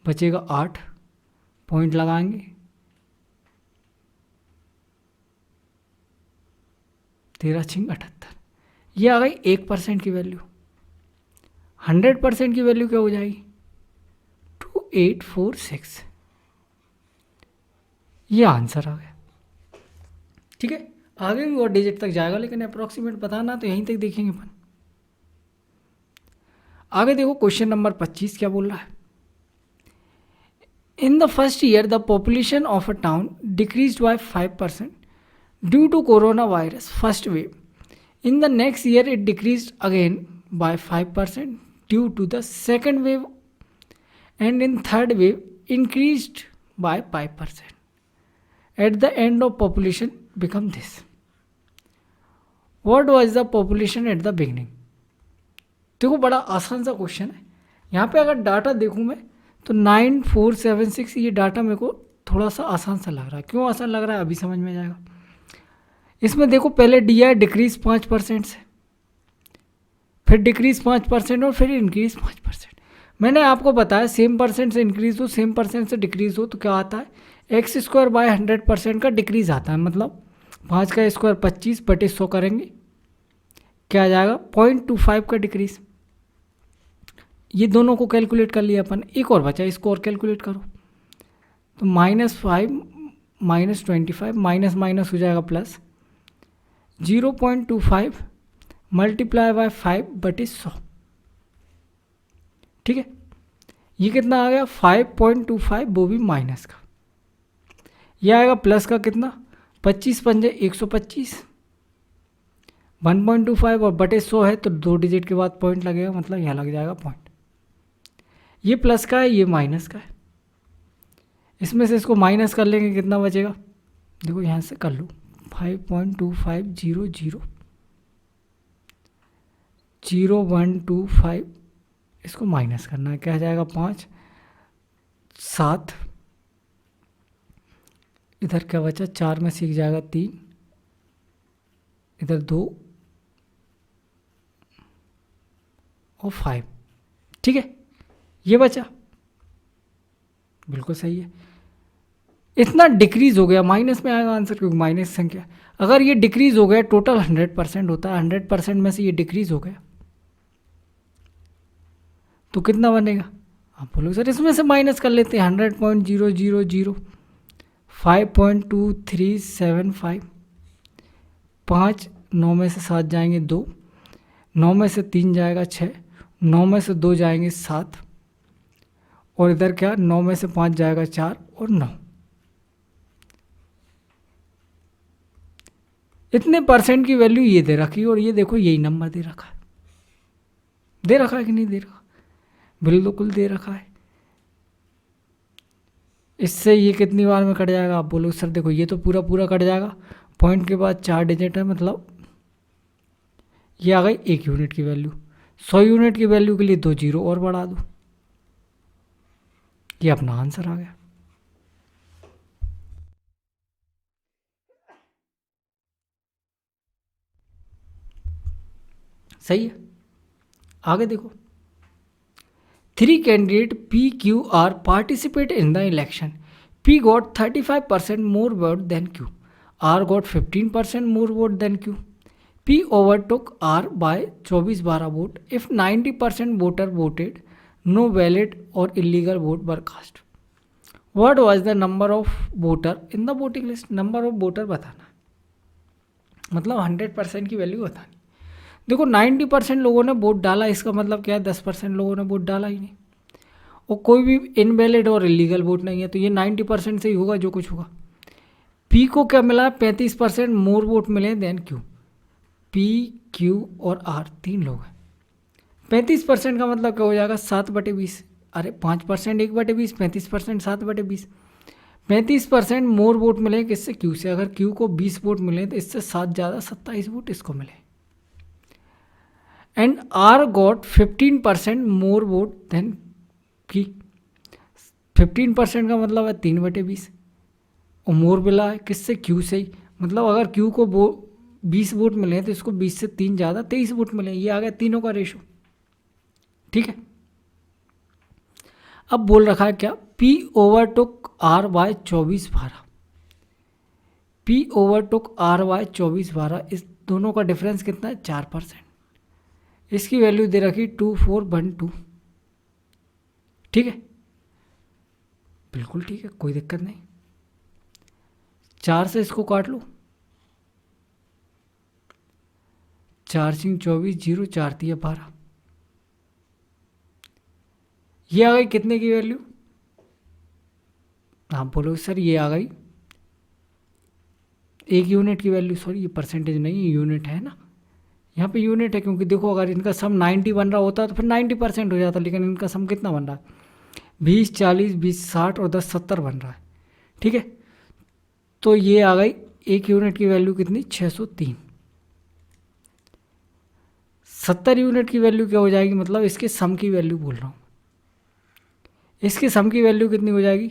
बचेगा 8। पॉइंट लगाएंगे, 13 छिंग 78। ये आ गई 1% की वैल्यू। 100% की वैल्यू क्या हो जाएगी? 2846। ये आंसर आ गया। ठीक है, आगे भी और डिजिट तक जाएगा, लेकिन अप्रोक्सीमेट बताना तो यहीं तक देखेंगे अपन। आगे देखो क्वेश्चन नंबर 25 क्या बोल रहा है। In the first year the population of a town decreased by 5% due to corona virus first wave. In the next year, it decreased again by 5% due to the second wave, and in third wave, increased by 5%. At the end of population become this. What was the population at the beginning? देखो बड़ा आसान सा question है। यहाँ पे अगर data देखूँ मैं तो 9476, ये डाटा मेरे को थोड़ा सा आसान सा लग रहा है। क्यों आसान लग रहा है अभी समझ में जाएगा। इसमें देखो पहले दिया है डिक्रीज 5% से, फिर डिक्रीज 5% और फिर इंक्रीज 5%। मैंने आपको बताया सेम परसेंट से इंक्रीज हो, सेम परसेंट से डिक्रीज हो तो क्या आता है, एक्स स्क्वायर बाय 100% का डिक्रीज आता है। मतलब 5 का स्क्वायर 25 बटे 100 करेंगे, क्या आ जाएगा 0.25 का डिक्रीज। ये दोनों को कैलकुलेट कर लिया अपन। एक और बचा, इसको और कैलकुलेट करो तो -5 -25 माइनस माइनस हो जाएगा प्लस 0.25 मल्टीप्लाई बाय 5 बटे 100। ठीक है, ये कितना आ गया 5.25, वो भी माइनस का। ये आएगा प्लस का कितना 25 पंजे 125, 1.25 और बटे 100 है तो 2 डिजिट के बाद पॉइंट लगेगा, मतलब यहाँ लग जाएगा पॉइंट। ये प्लस का है, ये माइनस का है। इसमें से इसको माइनस कर लेंगे, कितना बचेगा देखो यहाँ से कर लो 5.2500 0125, इसको माइनस करना है, क्या जाएगा 5 7, इधर क्या बचा 4 में सीख जाएगा 3, इधर 2 और 5। ठीक है, ये बचा, बिल्कुल सही है। इतना डिक्रीज हो गया, माइनस में आएगा आंसर क्योंकि माइनस संख्या। अगर ये डिक्रीज हो गया, टोटल 100% होता है, 100% में से ये डिक्रीज हो गया तो कितना बनेगा, आप बोलो सर इसमें से माइनस कर लेते हैं 100.000 5.2375, 5 9 में से 7 जाएंगे 2, 9 में से 3 जाएगा 6, 9 में से 2 जाएंगे 7, और इधर क्या 9 में से 5 जाएगा 4 और 9। इतने परसेंट की वैल्यू ये दे रखी है और ये देखो यही नंबर दे रखा है। दे रखा है कि नहीं दे रखा? बिल्कुल दे रखा है। इससे ये कितनी बार में कट जाएगा? आप बोलो सर देखो ये तो पूरा पूरा कट जाएगा, पॉइंट के बाद 4 डिजिट है, मतलब ये आ गई 1 यूनिट की वैल्यू। 100 यूनिट की वैल्यू के लिए 2 जीरो और बढ़ा दो, ये अपना आंसर आ गया। सही है। आगे देखो, 3 candidate P, Q, R participate in the election. P got 35% more vote than Q. R got 15% more vote than Q. P overtook R by 24 vote if 90% voter voted, no valid or illegal vote were cast. What was the number of voter in the voting list? Number of voter बताना, मतलब 100% की value बतानी। देखो 90% लोगों ने vote डाला, इसका मतलब क्या है? 10% लोगों ने वोट डाला ही नहीं, और कोई भी इनवैलिड और इलीगल वोट नहीं है, तो ये 90% से ही होगा जो कुछ होगा। पी को क्या मिला? 35% मोर वोट मिले देन क्यू। पी, क्यू और आर 3 लोग हैं। 35% का मतलब क्या हो जाएगा? 7/20। अरे 5% 1/20, 35% 7/20। 35% मोर वोट मिले किससे? क्यू से। अगर क्यू को 20 वोट मिले तो इससे 7 ज़्यादा 27 वोट इसको मिले। And R got 15% more vote than की। 15% का मतलब है 3/20, और मोर मिला है किससे? क्यू से ही। मतलब अगर क्यू को 20 वोट मिले तो इसको 20 से 3 ज़्यादा 23 वोट मिले। ये आ गया तीनों का रेशो। ठीक है। अब बोल रखा है क्या? P overtook R by 24/12। P overtook R by 24/12, इस दोनों का डिफरेंस कितना है? 4%। इसकी वैल्यू दे रखी 2412। ठीक है, बिल्कुल ठीक है, कोई दिक्कत नहीं। 4 से इसको काट लो, 4 सिंह 24, 0 4 दिया 12। ये आ गई कितने की वैल्यू? हाँ बोलो सर, ये आ गई 1 यूनिट की वैल्यू। सॉरी, ये परसेंटेज नहीं, यूनिट है ना, यहाँ पे यूनिट है, क्योंकि देखो अगर इनका सम 90 बन रहा होता तो फिर 90% हो जाता, लेकिन इनका सम कितना बन रहा है? 20, 40, 20, 60 और 10, 70 बन रहा है। ठीक है, तो ये आ गई 1 यूनिट की वैल्यू कितनी? 603। 70 यूनिट की वैल्यू क्या हो जाएगी? मतलब इसके सम की वैल्यू बोल रहा हूँ। इसके सम की वैल्यू कितनी हो जाएगी?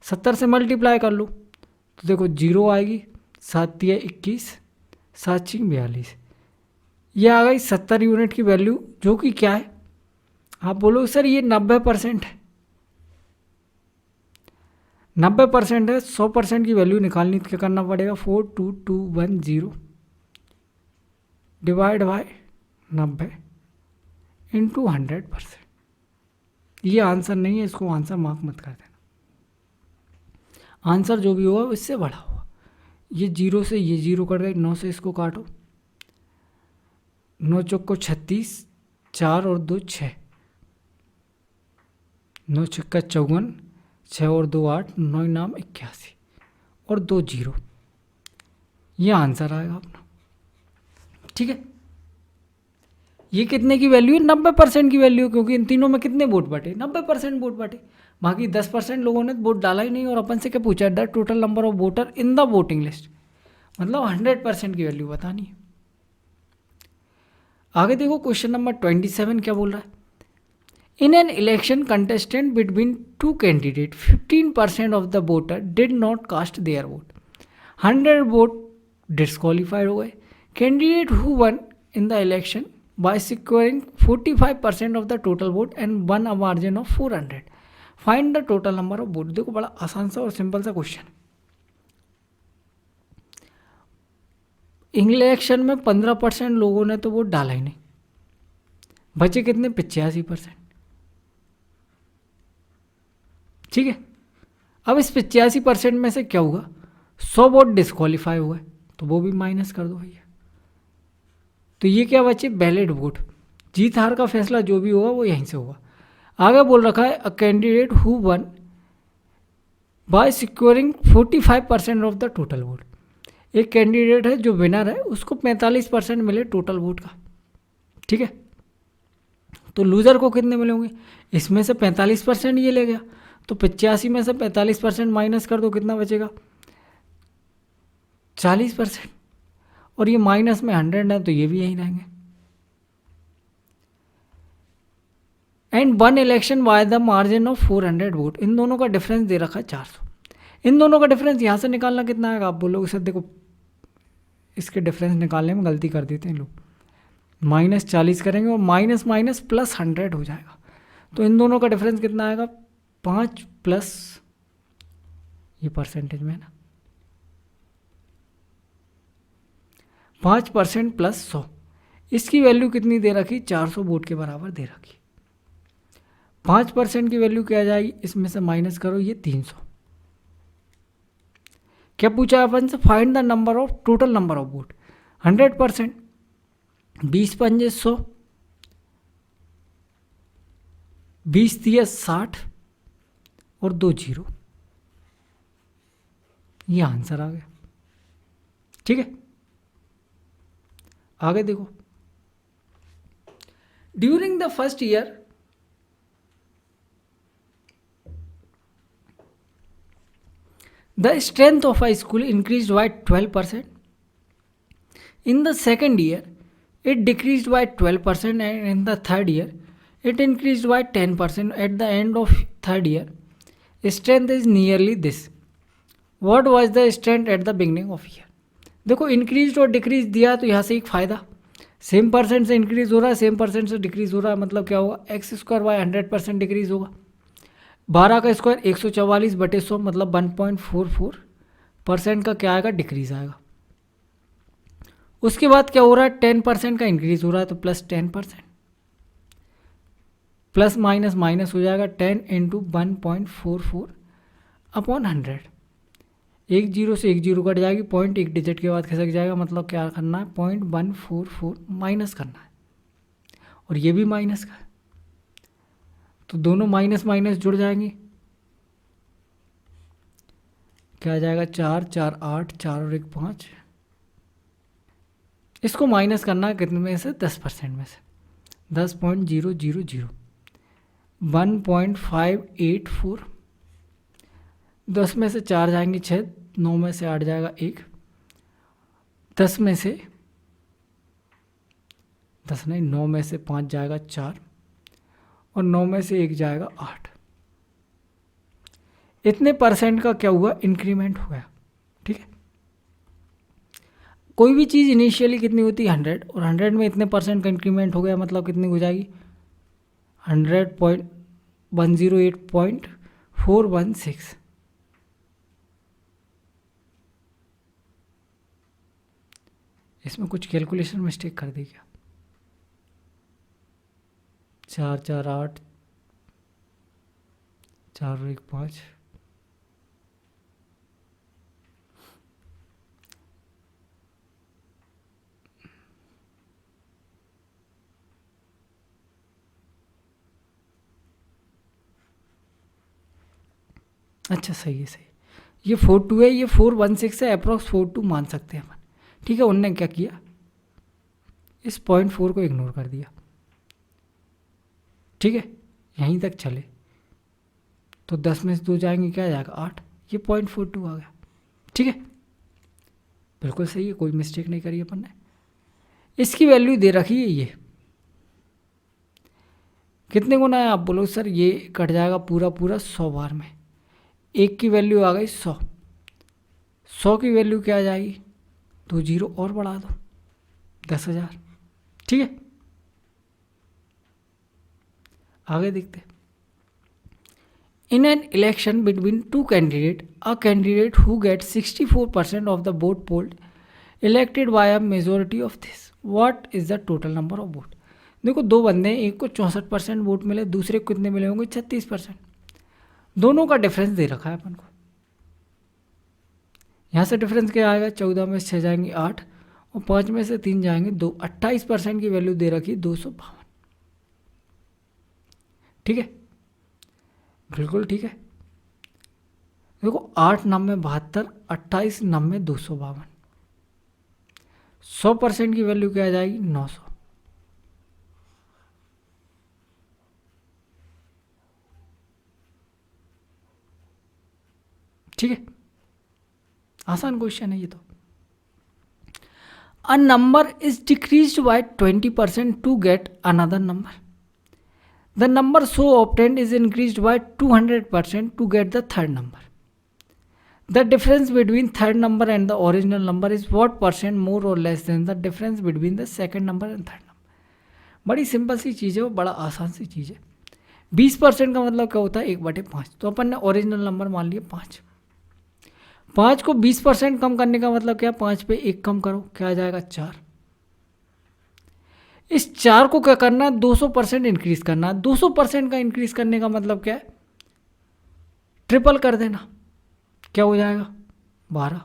70 से मल्टीप्लाई कर लो तो देखो 0 आएगी, 7 दिया 21, 7 6 42। ये आ गई 70 यूनिट की वैल्यू, जो कि क्या है? आप बोलो सर ये 90% है। 90% है। 100% की वैल्यू निकालनी तो क्या करना पड़ेगा? 42210 डिवाइड बाय 90 इंटू 100%। ये आंसर नहीं है, इसको आंसर मार्क मत कर देना। आंसर जो भी होगा इससे बड़ा होगा। ये 0 से ये 0 कट गई, 9 से इसको काटो, 9 चौक को 36, 4 और 2 6, 9 छक्का 54, 6 और 2 8, 9 नाम 81 और 2 0। ये आंसर आएगा अपना। ठीक है, ये कितने की वैल्यू है? 90% की वैल्यू, क्योंकि इन तीनों में कितने वोट बटे? 90% वोट बटे। बाकी 10% लोगों ने वोट डाला ही नहीं, और अपन से क्या पूछा? The total number of voter in the voting list, मतलब 100% की वैल्यू बतानी है। आगे देखो क्वेश्चन नंबर 27 क्या बोल रहा है? In an election contestant between 2 candidate 15% of the voter did not cast their vote, 100 vote disqualified हो गए। Candidate who won in the election by securing 45% of the total vote and won a margin of 400. Find the total number of vote. देखो बड़ा आसान सा और simple सा question. Election में 15% लोगों ने तो वोट डाला ही नहीं, बचे कितने? 85%। ठीक है, अब इस 85% में से क्या हुआ? 100 वोट डिस्क्वालीफाई हुए, तो वो भी माइनस कर दो भैया। तो ये क्या बचे? Valid vote. जीत हार का फैसला जो भी होगा वो यहीं से होगा। आगे बोल रखा है a candidate who one by securing 45% of the total vote. एक कैंडिडेट है जो विनर है, उसको 45% मिले टोटल वोट का, ठीक है। तो लूज़र को कितने मिले होंगे, इसमें से 45% ये ले गया, तो 85 में से 45% माइनस कर दो, कितना बचेगा 40%, और ये माइनस में 100 है तो ये भी यहीं रहेंगे। And won election by the margin of 400 vote, इन दोनों का डिफरेंस दे रखा है 400। इन दोनों का डिफरेंस यहाँ से निकालना कितना आएगा, आप बोलोगे सर देखो इसके डिफरेंस निकालने में गलती कर देते हैं लोग, -40 करेंगे और माइनस माइनस प्लस 100 हो जाएगा, तो इन दोनों का डिफरेंस कितना आएगा 5 प्लस ये परसेंटेज में है ना 5% प्लस 100, इसकी वैल्यू कितनी दे रखी 400 वोट के बराबर दे रखी। 5% की वैल्यू क्या आ जाएगी, इसमें से माइनस करो ये 300। क्या पूछा अपन से, find the number of total number of vote. 100%, 20 पंजे 100, 20 दिया 60 और 2 जीरो, ये आंसर आ गया, ठीक है। आगे देखो, during the first year the strength of a school increased by 12%. In the second year, it decreased by 12%, and in the third year, it increased by 10%. At the end of third year, strength is nearly this. What was the strength at the beginning of year? देखो increase और decrease दिया तो यहाँ से एक फ़ायदा, same percent से increase हो रहा है, सेम परसेंट से डिक्रीज हो रहा है, मतलब क्या होगा x² बाय 100% डिक्रीज होगा। 12 का स्क्वायर 144/100, मतलब 1.44% का क्या आएगा, डिक्रीज आएगा। उसके बाद क्या हो रहा है, 10% का इंक्रीज हो रहा है, तो प्लस 10%, प्लस माइनस माइनस हो जाएगा, 10 इंटू 1.44/100। एक जीरो से एक जीरो कट जाएगी, पॉइंट एक डिजिट के बाद खिसक जाएगा, मतलब क्या करना है 0.144 माइनस करना है, और ये भी माइनस का है, तो दोनों माइनस माइनस जुड़ जाएंगे, क्या आ जाएगा 4 4 8, 4 और 1 5। इसको माइनस करना है कितने में से, 10% में से, 10.000, 1.584, 10 में से 4 जाएंगे 6, 9 में से 8 जाएगा 1, 10 में से 10 नहीं 9 में से 5 जाएगा 4, और 9 में से 1 जाएगा 8। इतने परसेंट का क्या हुआ, इंक्रीमेंट हुआ, ठीक है। कोई भी चीज़ इनिशियली कितनी होती है 100, और 100 में इतने परसेंट का इंक्रीमेंट हो गया, मतलब कितनी हो जाएगी 100.108.416। इसमें कुछ कैलकुलेशन मिस्टेक कर दी क्या, 4 4 8, 4 और 1 5, अच्छा सही है सही, ये 42 है, ये 416 है, अप्रॉक्स 42 मान सकते हैं अपन, ठीक है। उनने क्या किया, इस 0.4 को इग्नोर कर दिया, ठीक है, यहीं तक चले, तो 10 में से 2 जाएंगे, क्या आ जाएगा 8, ये 0.42 आ गया, ठीक है, बिल्कुल सही है, कोई मिस्टेक नहीं करी अपन ने। इसकी वैल्यू दे रखी है, ये कितने गुना है, आप बोलो सर ये कट जाएगा पूरा पूरा 100 बार में, एक की वैल्यू आ गई 100, 100 की वैल्यू क्या आ जाएगी, 2 जीरो और बढ़ा दो, 10,000, ठीक है। आगे देखते, इन an election between 2 candidate, a candidate who get 64% of the vote polled elected by a majority of this, what is the total number of vote. देखो दो बंदे हैं, एक को 64% वोट मिले, दूसरे को कितने मिले होंगे 36%, दोनों का डिफरेंस दे रखा है अपन को। यहाँ से डिफरेंस क्या आएगा, 14 में से 6 जाएंगे 8, और 5 में से 3 जाएंगे 2, 28% की वैल्यू दे रखी 252, ठीक है, बिल्कुल ठीक है। देखो 8 9 में 72, 28 9 में 252, 100% की वैल्यू क्या आ जाएगी, 900। ठीक है, आसान क्वेश्चन है ये तो। A number is decreased by 20% to get another number. The number so obtained is increased by 200% to get the third number. The difference between third number and the original number is what percent more or less than the difference between the second number and third number। बड़ी simple सी चीज़ है वो, बड़ा आसान सी चीज़ है। 20% का मतलब क्या होता है, 1/5। तो अपन ने ओरिजिनल नंबर मान लिया 5। 5 को 20% कम करने का मतलब क्या, 5 पे 1 कम करो, क्या आ जाएगा, 4। इस 4 को क्या करना है, 200% इंक्रीज करना है। 200% का इंक्रीज करने का मतलब क्या है, ट्रिपल कर देना, क्या हो जाएगा, 12।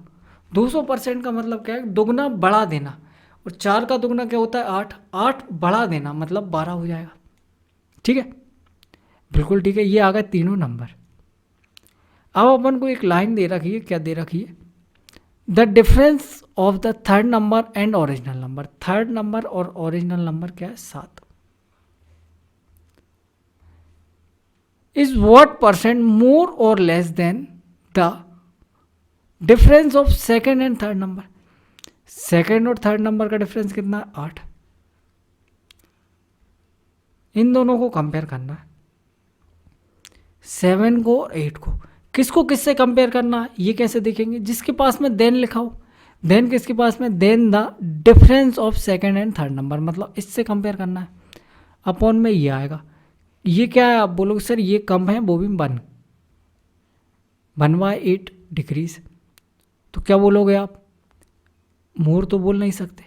200% का मतलब क्या है, दुगना बढ़ा देना। और 4 का दुगना क्या होता है, 8। 8 बढ़ा देना मतलब 12 हो जाएगा। ठीक है, बिल्कुल ठीक है। ये आ गए तीनों नंबर। अब अपन को एक लाइन दे रखी है, क्या दे रखी है, the difference of the third number and original number. Third number और ओरिजिनल नंबर क्या है, 7। इज व्हाट परसेंट मोर और less than the difference of second and third number. Second और थर्ड नंबर का डिफरेंस कितना है, 8। इन दोनों को कंपेयर करना है, 7 को और 8 को। किसको किससे कंपेयर करना है, ये कैसे देखेंगे, जिसके पास में देन लिखा हो। देन किसके पास में, then the difference of second and third number, मतलब इससे कंपेयर करना है। अपॉन में ये आएगा, ये क्या है, आप बोलोगे सर ये कम है, वो भी 1 बाय 8 डिक्रीज। तो क्या बोलोगे आप, मोर तो बोल नहीं सकते,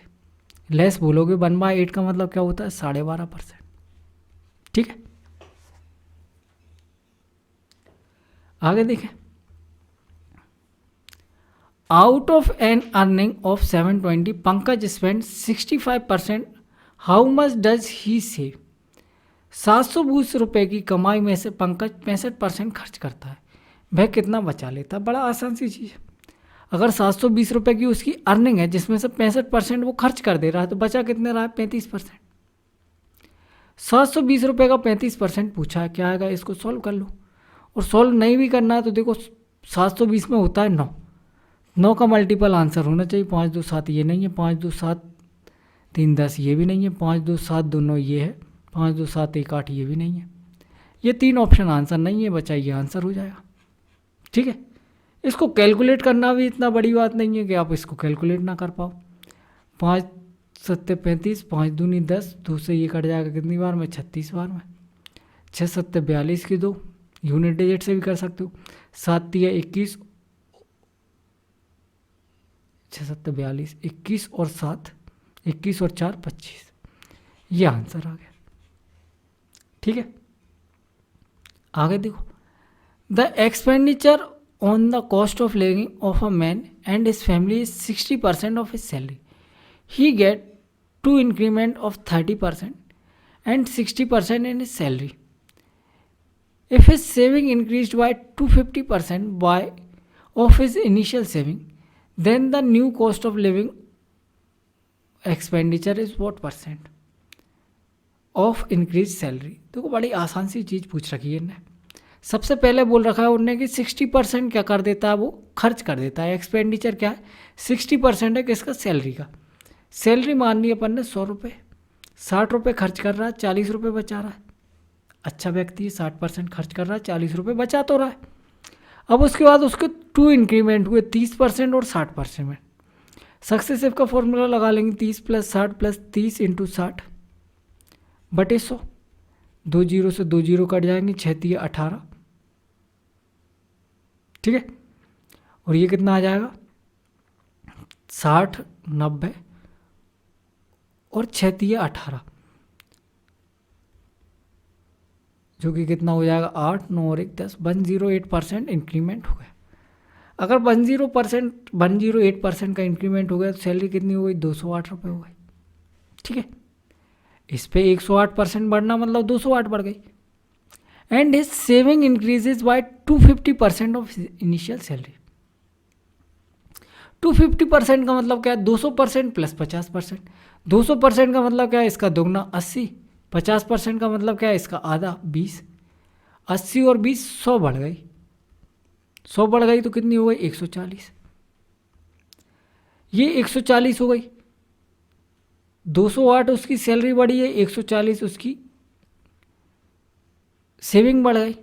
लेस बोलोगे। 1/8 का मतलब क्या होता है, 12.5%। ठीक है, आगे देखें। Out of an earning of 720, Pankaj spend 65%। How much does he save. 720 रुपये की कमाई में से पंकज 65% खर्च करता है, वह कितना बचा लेता है। बड़ा आसान सी चीज़ है। अगर 720 रुपये की उसकी अर्निंग है, जिसमें से 65% वो खर्च कर दे रहा है, तो बचा कितने रहा है, 35%। 720 रुपये का 35% पूछा है, क्या आएगा, इसको सॉल्व कर लो। और सॉल्व नहीं भी करना है तो देखो, 720 में होता है 9। 9 का मल्टीपल आंसर होना चाहिए। 5 2 7 ये नहीं है, 5 2 7 3 10 ये भी नहीं है, 5 2 7 2 9 ये है, 5 2 7 1 8 ये भी नहीं है। ये 3 ऑप्शन आंसर नहीं है, बचा ये आंसर हो जाएगा। ठीक है, इसको कैलकुलेट करना भी इतना बड़ी बात नहीं है कि आप इसको कैलकुलेट ना कर पाओ। 5 7 35, 5 दूनी 10, 2 से ये कट जाएगा कितनी बार में, 36 बार में। 6 7 42 की 2, यूनिट डिजिट से भी कर सकते हो। 7 3 21, 6 7 42, 21 और 7, 21 और 4 25। ये आंसर आ गया। ठीक है, आगे देखो। The expenditure on the cost of living of a man and his family is 60% of his salary. He get 2 increment of 30% and 60% in his salary. If his saving increased by 250% by of his initial saving, then the new cost of living expenditure is what percent of increased salary। देखो बड़ी आसान सी चीज़ पूछ रखी है इन्हें। सबसे पहले बोल रखा है उन्होंने कि 60% क्या कर देता है, वो खर्च कर देता है। एक्सपेंडिचर क्या है, 60% है किसका, सैलरी का। सैलरी मान ली अपन ने 100 रुपये, 60 रुपये खर्च कर रहा है, 40 रुपये बचा रहा है। अच्छा व्यक्ति है, 60% खर्च कर रहा है, 40 रुपये बचा तो रहा है। अब उसके बाद उसके 2 इंक्रीमेंट हुए, 30% और 60% में। सक्सेसिव का फॉर्मूला लगा लेंगे, 30 + 60 + 30 × 60 बटे 100। 2 जीरो से 2 जीरो कट जाएंगे, 6 3 18। ठीक है, और ये कितना आ जाएगा, 60 90 और 6 3 18, जो कि कितना हो जाएगा, 8 9 और 1 10। 108% इंक्रीमेंट हो गया। अगर 108% का इंक्रीमेंट हो गया तो सैलरी कितनी हो गई, 208 रुपये हो गई। ठीक है, इस पे 108% बढ़ना मतलब 208 बढ़ गई। And his saving increases by 250% of initial salary. 250% का मतलब क्या है? 200% प्लस 50%। 200% का मतलब क्या है? इसका दोगुना 80। 50% का मतलब क्या है? इसका आधा 20। 80 और 20 100 बढ़ गई। 100 बढ़ गई तो कितनी हो गई? 140। ये 140 हो गई। 208 उसकी सैलरी बढ़ी है, 140 उसकी सेविंग बढ़ गई।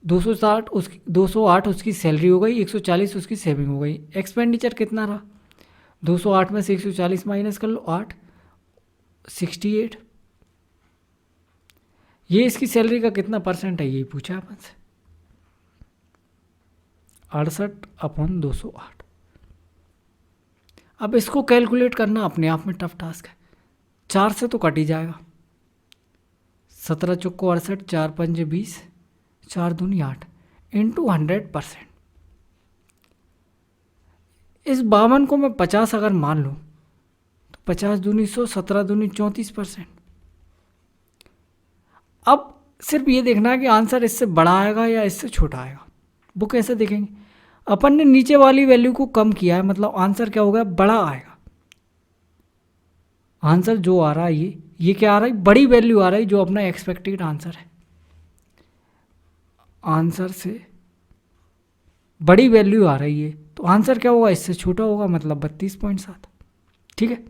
208 उसकी सैलरी हो गई, 140 उसकी सेविंग हो गई। एक्सपेंडिचर कितना रहा? 208 में से 140 माइनस कर लो, 8, 68। ये इसकी सैलरी का कितना परसेंट है, यही पूछा अपन से। 68/208। अब इसको कैलकुलेट करना अपने आप में टफ टास्क है। 4 से तो कट ही जाएगा। 17 चौको 68, 4 पंजे 20, 4 दूनी 8 इंटू 100%। इस 52 को मैं 50 अगर मान लूँ तो 50 दूनी 100, 17 दूनी 34%। अब सिर्फ ये देखना है कि आंसर इससे बड़ा आएगा या इससे छोटा आएगा। वो कैसे देखेंगे? अपन ने नीचे वाली वैल्यू को कम किया है, मतलब आंसर क्या होगा? बड़ा आएगा। आंसर जो आ रहा है ये क्या आ रहा है? बड़ी वैल्यू आ रही है, जो अपना एक्सपेक्टेड आंसर है। आंसर से बड़ी वैल्यू आ रही है तो आंसर क्या होगा? इससे छोटा होगा, मतलब 32.7। ठीक है,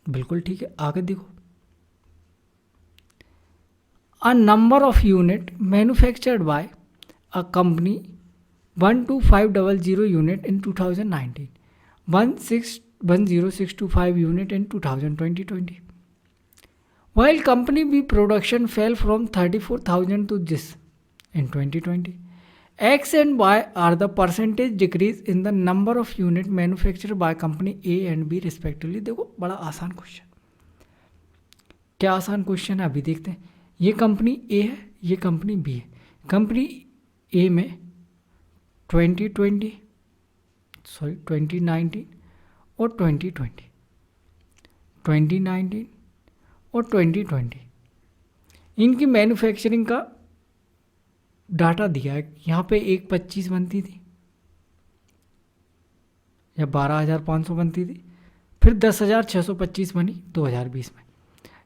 बिल्कुल ठीक है। आगे देखो, a number of unit manufactured by a company 12500 unit in 2019, 10625 unit in 2020. While company B production fell from 34,000 to this in 2020. X and Y are the percentage decrease in the number of unit manufactured by company A and B respectively. देखो बड़ा आसान question. क्या आसान question है अभी देखते हैं। ये कंपनी A है, ये कंपनी B है। कंपनी A में 2019 और 2020, 2019 और 2020 इनकी मैन्युफैक्चरिंग का डाटा दिया है। यहाँ पे एक 25 बनती थी या 12,500 बनती थी, फिर 10,625 बनी 2020 में।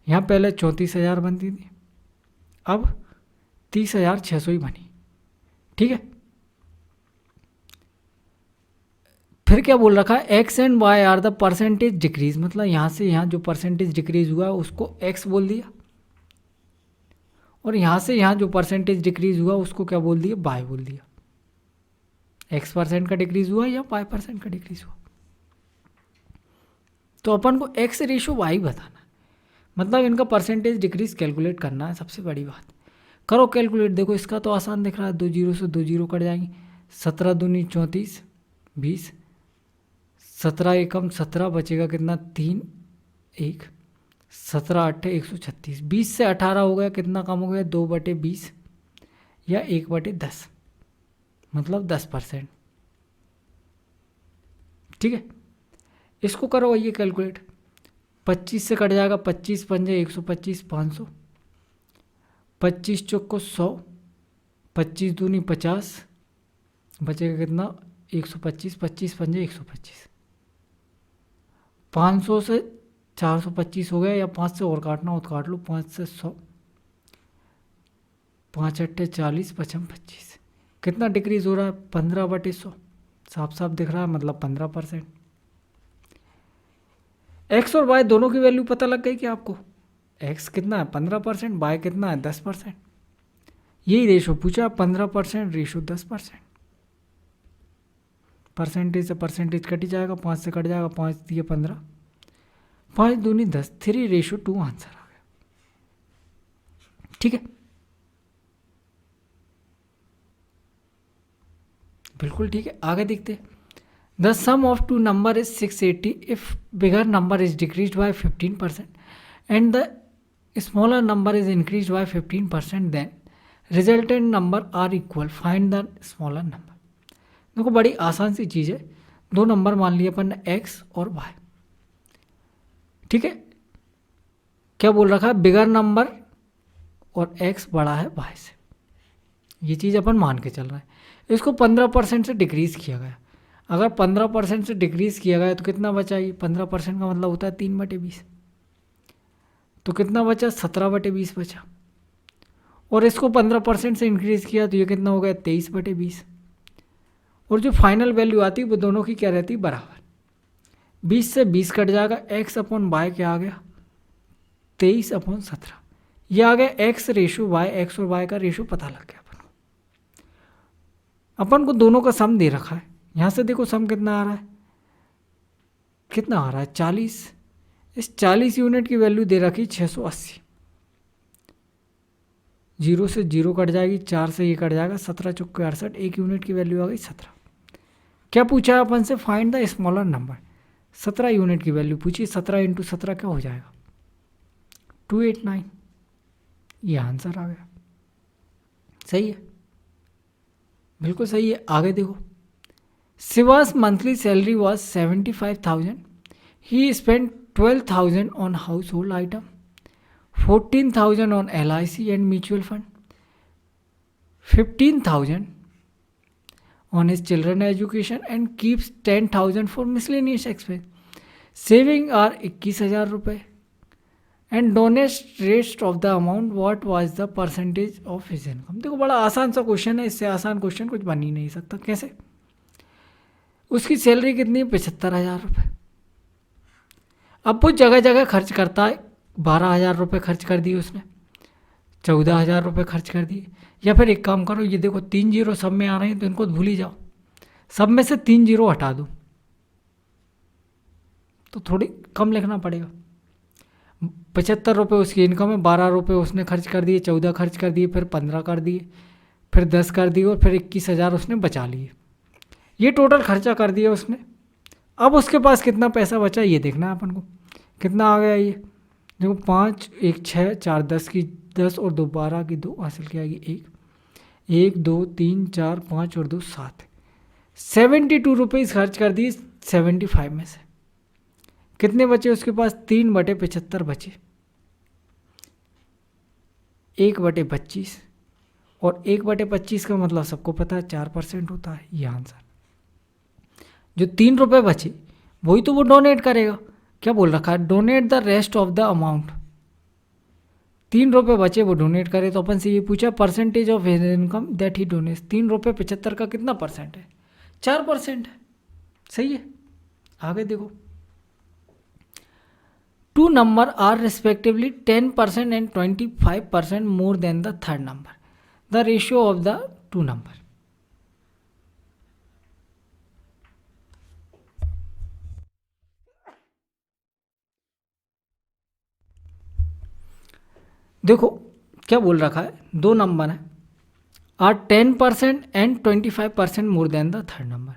यहाँ पहले 34,000 बनती थी, अब 30,600 ही बनी। ठीक है, फिर क्या बोल रखा है? X and Y are the percentage decrease, मतलब यहाँ से यहाँ जो परसेंटेज डिक्रीज हुआ उसको एक्स बोल दिया, और यहाँ से यहाँ जो परसेंटेज डिक्रीज हुआ उसको क्या बोल दिया? वाई बोल दिया। एक्स परसेंट का डिक्रीज हुआ या वाई परसेंट का डिक्रीज हुआ। तो अपन को एक्स रेशो वाई बताना है, मतलब इनका परसेंटेज डिक्रीज कैलकुलेट करना है। सबसे बड़ी बात करो कैलकुलेट। देखो इसका तो आसान दिख रहा है, 2 जीरो से 2 जीरो कट जाएंगे। 17 दूनी 34, 20, 17 एकम 17, बचेगा कितना? 3, 1, 17 8 136। 20 से 18 हो गया, कितना कम हो गया? 2/20 या 1/10, मतलब 10%। ठीक है, इसको करो ये कैलकुलेट। 25 से कट जाएगा, 25 पंजे 125, 500, 25 चौको 100, 25 दूनी 50, बचेगा कितना? 125, 25 पंजे 125। 500 से 425 हो गया, या 5 से और काटना हो तो काट लो। 5 से 100, 5 अट्ठे 40, 55 25। कितना डिक्रीज हो रहा है? 15/100। साफ साफ दिख रहा है, मतलब 15%। एक्स और वाई दोनों की वैल्यू पता लग गई कि आपको? एक्स कितना है? 15%, वाई कितना है? 10%। यही रेशो पूछा, 15% रेशो 10%। परसेंटेज से परसेंटेज कट ही जाएगा, 5 से कट जाएगा, 5 दिए 15, 5 दूनी 10, 3:2 आंसर आ गया। ठीक है, बिल्कुल ठीक है। आगे देखते हैं। The sum of two number is 680 if bigger number is decrease by 15% and the smaller number is increase by 15%, then resultant number are equal, find the smaller number. देखो बड़ी आसान सी चीज़ है। दो नंबर मान लिए अपन ने, एक्स और वाई। ठीक है, क्या बोल रखा है? बिगर नंबर और एक्स बड़ा है वाई से। ये चीज़ अपन मान के चल रहे हैं। इसको 15% से डिक्रीज किया गया। अगर 15% से डिक्रीज़ किया गया तो कितना बचा? ये 15% का मतलब होता है 3/20, तो कितना बचा? 17/20 बचा। और इसको 15% से इंक्रीज़ किया तो ये कितना हो गया? 23/20। और जो फाइनल वैल्यू आती है वो दोनों की क्या रहती है? बराबर। 20 से 20 कट जाएगा, x अपॉन वाई क्या आ गया? 23/17। ये आ गया x रेशो वाई, एक्स और वाई का रेशो पता लग गया अपन को। अपन को दोनों का सम दे रखा है, यहाँ से देखो सम कितना आ रहा है, कितना आ रहा है? 40। इस 40 यूनिट की वैल्यू दे रखी 680। 0 से 0 कट जाएगी, 4 से ये कट जाएगा, 17 चौके 68, 1 यूनिट की वैल्यू आ गई 17। क्या पूछा है अपन से? Find the smaller number. 17 unit की वैल्यू पूछी। 17 इंटू 17 क्या हो जाएगा? 289। ये आंसर आ गया। सही है, बिल्कुल सही है। आगे देखो, Shivas monthly salary was 75,000। He spend 12,000 on house hold item, 14,000 on LIC and mutual fund, 15,000 on his children education and keeps 10,000 for miscellaneous expense. Saving are 21,000 रुपये and donates rest of the amount. What was the percentage of his income? देखो बड़ा आसान सा question है, इससे आसान question कुछ बन ही नहीं सकता। कैसे? उसकी सैलरी कितनी है? 75,000 रुपये। अब वो जगह जगह खर्च करता है, 12,000 रुपये खर्च कर दिए उसने, 14,000 रुपये खर्च कर दिए। या फिर एक काम करो, ये देखो 3 जीरो सब में आ रहे हैं तो इनको भूल ही जाओ, सब में से 3 जीरो हटा दो तो थोड़ी कम लिखना पड़ेगा। 75 रुपये उसकी इनकम है, 12 रुपये उसने खर्च कर दिए, 14 खर्च कर दिए, फिर 15 कर दिए, फिर 10 कर दिए और फिर 21,000 उसने बचा लिए। ये टोटल खर्चा कर दिया उसने। अब उसके पास कितना पैसा बचा ये देखना है अपन को। कितना आ गया ये? देखो 5, 1 6, 4 10 की 10 और 2 12 की 2 हासिल क्या आएगी? 1 2 3 4 5 और 2 7। 72 रुपीज़ खर्च कर दिए 75 में से। कितने बचे उसके पास? 3/75 बचे, 1/25। और 1/25 का मतलब सबको पता है 4% होता है। ये आंसर। जो 3 रुपये बचे वही तो वो डोनेट करेगा। क्या बोल रखा है? Donate the rest of the amount. 3 रुपये बचे वो डोनेट करे, तो अपन से ये पूछा percentage of his income that he donates. 3 रुपये 75 का कितना परसेंट है? 4% है। सही है। आगे देखो, 2 number are respectively 10% and 25% more than the third number. The ratio of the 2 number. देखो क्या बोल रखा है? 2 नंबर है, are 10% and 25% more than the third number.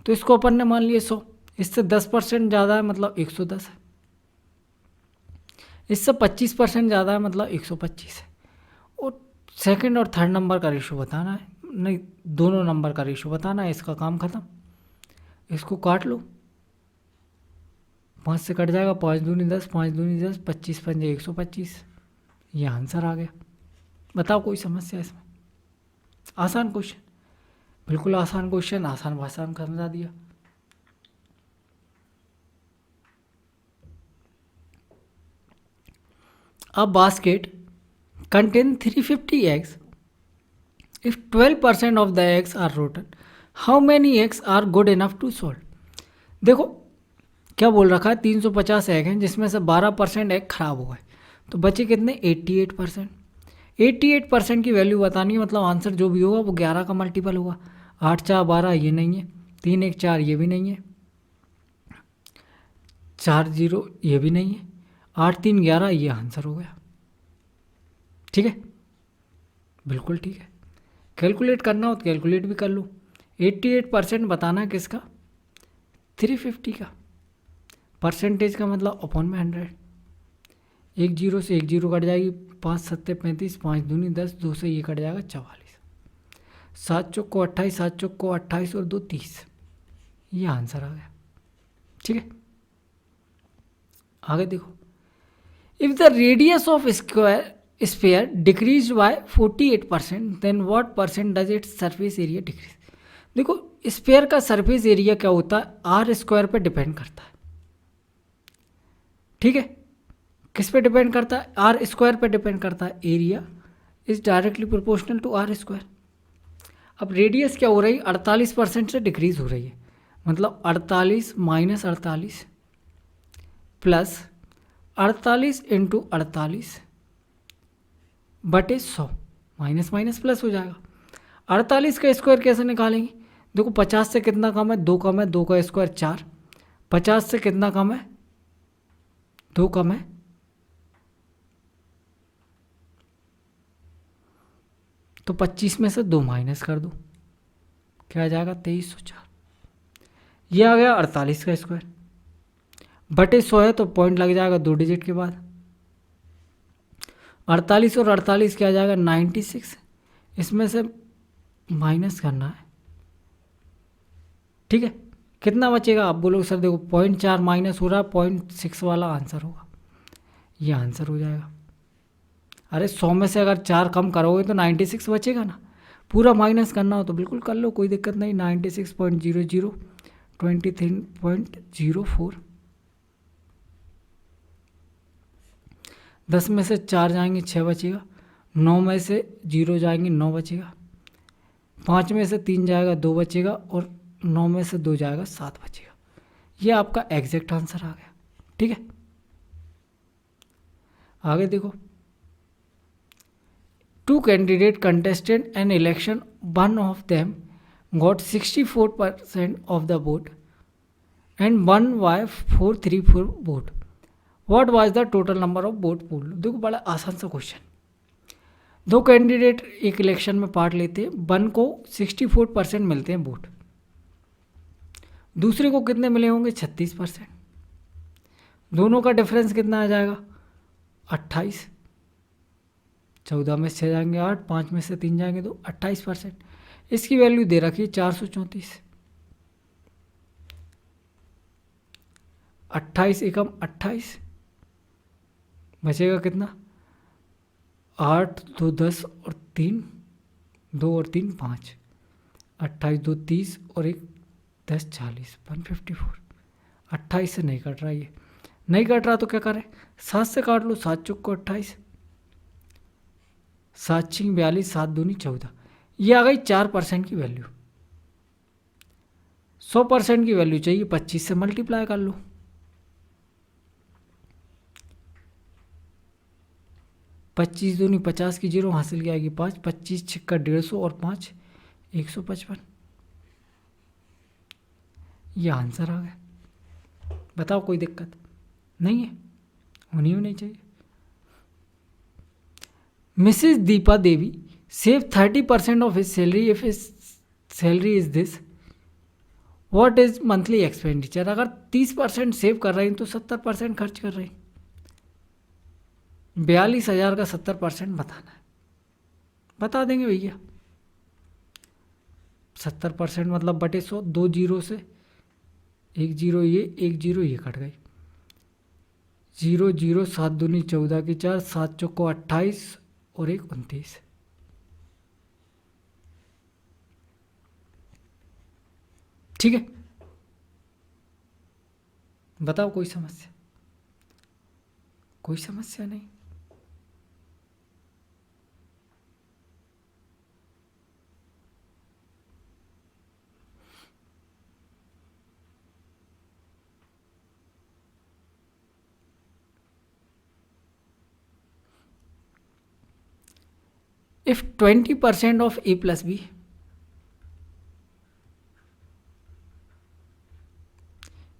तो इसको अपन ने मान लिया 100। इससे 10% ज़्यादा है मतलब 110 है। इससे 25% ज़्यादा है मतलब 125 है। और सेकंड और थर्ड नंबर का रेशो बताना है, नहीं दोनों नंबर का रेशो बताना है। इसका काम ख़त्म। इसको काट लो, 5 से कट जाएगा, 5 दूनी 10, 5 दूनी 10, 25 पंजे 125। ये आंसर आ गया। बताओ कोई समस्या इसमें? आसान क्वेश्चन, बिल्कुल आसान क्वेश्चन, आसान भाषा में समझा दिया। A basket contains 350 eggs. If 12% of the eggs are rotten, how many eggs are good enough to sold? देखो क्या बोल रखा है? 350 एग हैं जिसमें से 12% एग खराब हो गए, तो बचे कितने? 88%। 88% की वैल्यू बतानी है, मतलब आंसर जो भी होगा वो 11 का मल्टीपल होगा। 8 4 12 ये नहीं है, 3 1 4 ये भी नहीं है, 4 0 ये भी नहीं है, 8 3 11 ये आंसर हो गया। ठीक है, बिल्कुल ठीक है। कैलकुलेट करना हो तो कैलकुलेट भी कर लो। 88% बताना है किसका? 350 का। परसेंटेज का मतलब अपॉन में 100। 1 0 से 1 0 कट जाएगी, 5 7 35, 5 दूनी 10, 2 से ये कट जाएगा 44, 7 चौक को 28, 7 चौक को 28 और 2 30। ये आंसर आ गया। ठीक है, आगे देखो, if the radius of sphere decrease by 48%, then what percent does its surface area decrease? देखो स्फीयर का सरफेस एरिया क्या होता है, आर स्क्वायर पे डिपेंड करता है। ठीक है, किस पे डिपेंड करता है, आर स्क्वायर पे डिपेंड करता है। Area is directly proportional to R square. अब रेडियस क्या हो रही है, 48% से डिक्रीज हो रही है, मतलब 48 माइनस 48 प्लस 48 इंटू 48 बटे 100, माइनस माइनस प्लस हो जाएगा। 48 का स्क्वायर कैसे निकालेंगे, देखो 50 से कितना कम है, 2 कम है, 2 का स्क्वायर 4, 50 से कितना कम है, 2 कम है, तो 25 में से 2 माइनस कर दो, क्या आ जाएगा 2304। ये आ गया 48 का स्क्वायर, बटे 100 है तो पॉइंट लग जाएगा 2 डिजिट के बाद। 48 और 48 क्या आ जाएगा 96, इसमें से माइनस करना है। ठीक है, कितना बचेगा, आप बोलोगे सर देखो 0.4 माइनस हो रहा है, 0.6 वाला आंसर होगा, ये आंसर हो जाएगा। अरे 100 में से अगर 4 कम करोगे तो 96 बचेगा ना, पूरा माइनस करना हो तो बिल्कुल कर लो, कोई दिक्कत नहीं। 96.00 23.04, 10 में से 4 जाएंगे 6 बचेगा, 9 में से 0 जाएंगे 9 बचेगा, 5 में से 3 जाएगा 2 बचेगा, और 9 में से 2 जाएगा 7 बचेगा। ये आपका एग्जैक्ट आंसर आ गया। ठीक है, आगे देखो, 2 candidate contested an election, one of them got 64% of the vote and won by 434 vote, what was the total number of vote poll. देखो बड़ा आसान सा क्वेश्चन, 2 कैंडिडेट एक इलेक्शन में पार्ट लेते हैं, वन को 64% मिलते हैं वोट, दूसरे को कितने मिले होंगे 36%, दोनों का डिफरेंस कितना आ जाएगा 28, 14 में से जाएंगे 8, 5 में से 3 जाएंगे तो 28%। इसकी वैल्यू दे रखी है 434, 28 एकम 28, बचेगा कितना 8 2 10 और 3 2 और 3 5, 28 2 30 और 1 10 40, 154। 28 से नहीं कट रहा, ये नहीं कट रहा तो क्या करें, 7 से काट लो, 7 चौक को 28, 7 छिंग 42, 7 दूनी 14, ये आ गई 4% की वैल्यू। 100% की वैल्यू चाहिए, 25 से मल्टीप्लाई कर लो, 25 दूनी 50 की 0 हासिल की आएगी 5, 25 छिक्का 150 और 5 155, ये आंसर आ गया। बताओ कोई दिक्कत नहीं है, होनी चाहिए। Mrs Deepa Devi save 30% of his salary if his salary is this, what is monthly expenditure. अगर 30% सेव कर रही हैं तो 70% खर्च कर रही, 42,000 का 70% बताना है, बता देंगे भैया। 70% मतलब बटे 100, 2 जीरो से 1 जीरो, ये 1 जीरो ये कट गई, 0 0, 7 दूनी 14 की 4, 7 चौको 28 और 1 29। ठीक है, बताओ कोई समस्या, कोई समस्या नहीं। If 20% of a plus b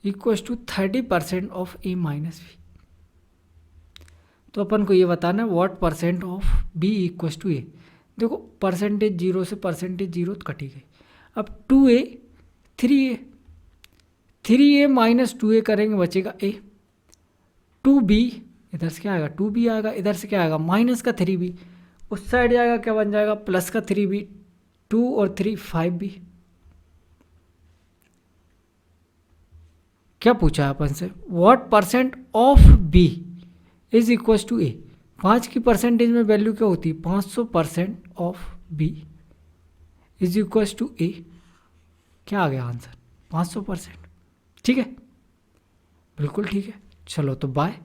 equals to 30% of a minus b, तो अपन को ये बताना है what percent of b equals to A. देखो परसेंटेज 0 से परसेंटेज 0 कटी गई, अब 2a 3a, 3a minus 2a करेंगे बचेगा a, 2b इधर से क्या आएगा 2b आएगा, इधर से क्या आएगा माइनस का 3b, उस साइड जाएगा क्या बन जाएगा प्लस का 3b, 2 और 3 5b। क्या पूछा है अपन से, what percent of b is equals to A. 5 की परसेंटेज में वैल्यू क्या होती है 500% of b is equals to A. क्या आ गया आंसर? 500%। ठीक है, बिल्कुल ठीक है। चलो तो बाय।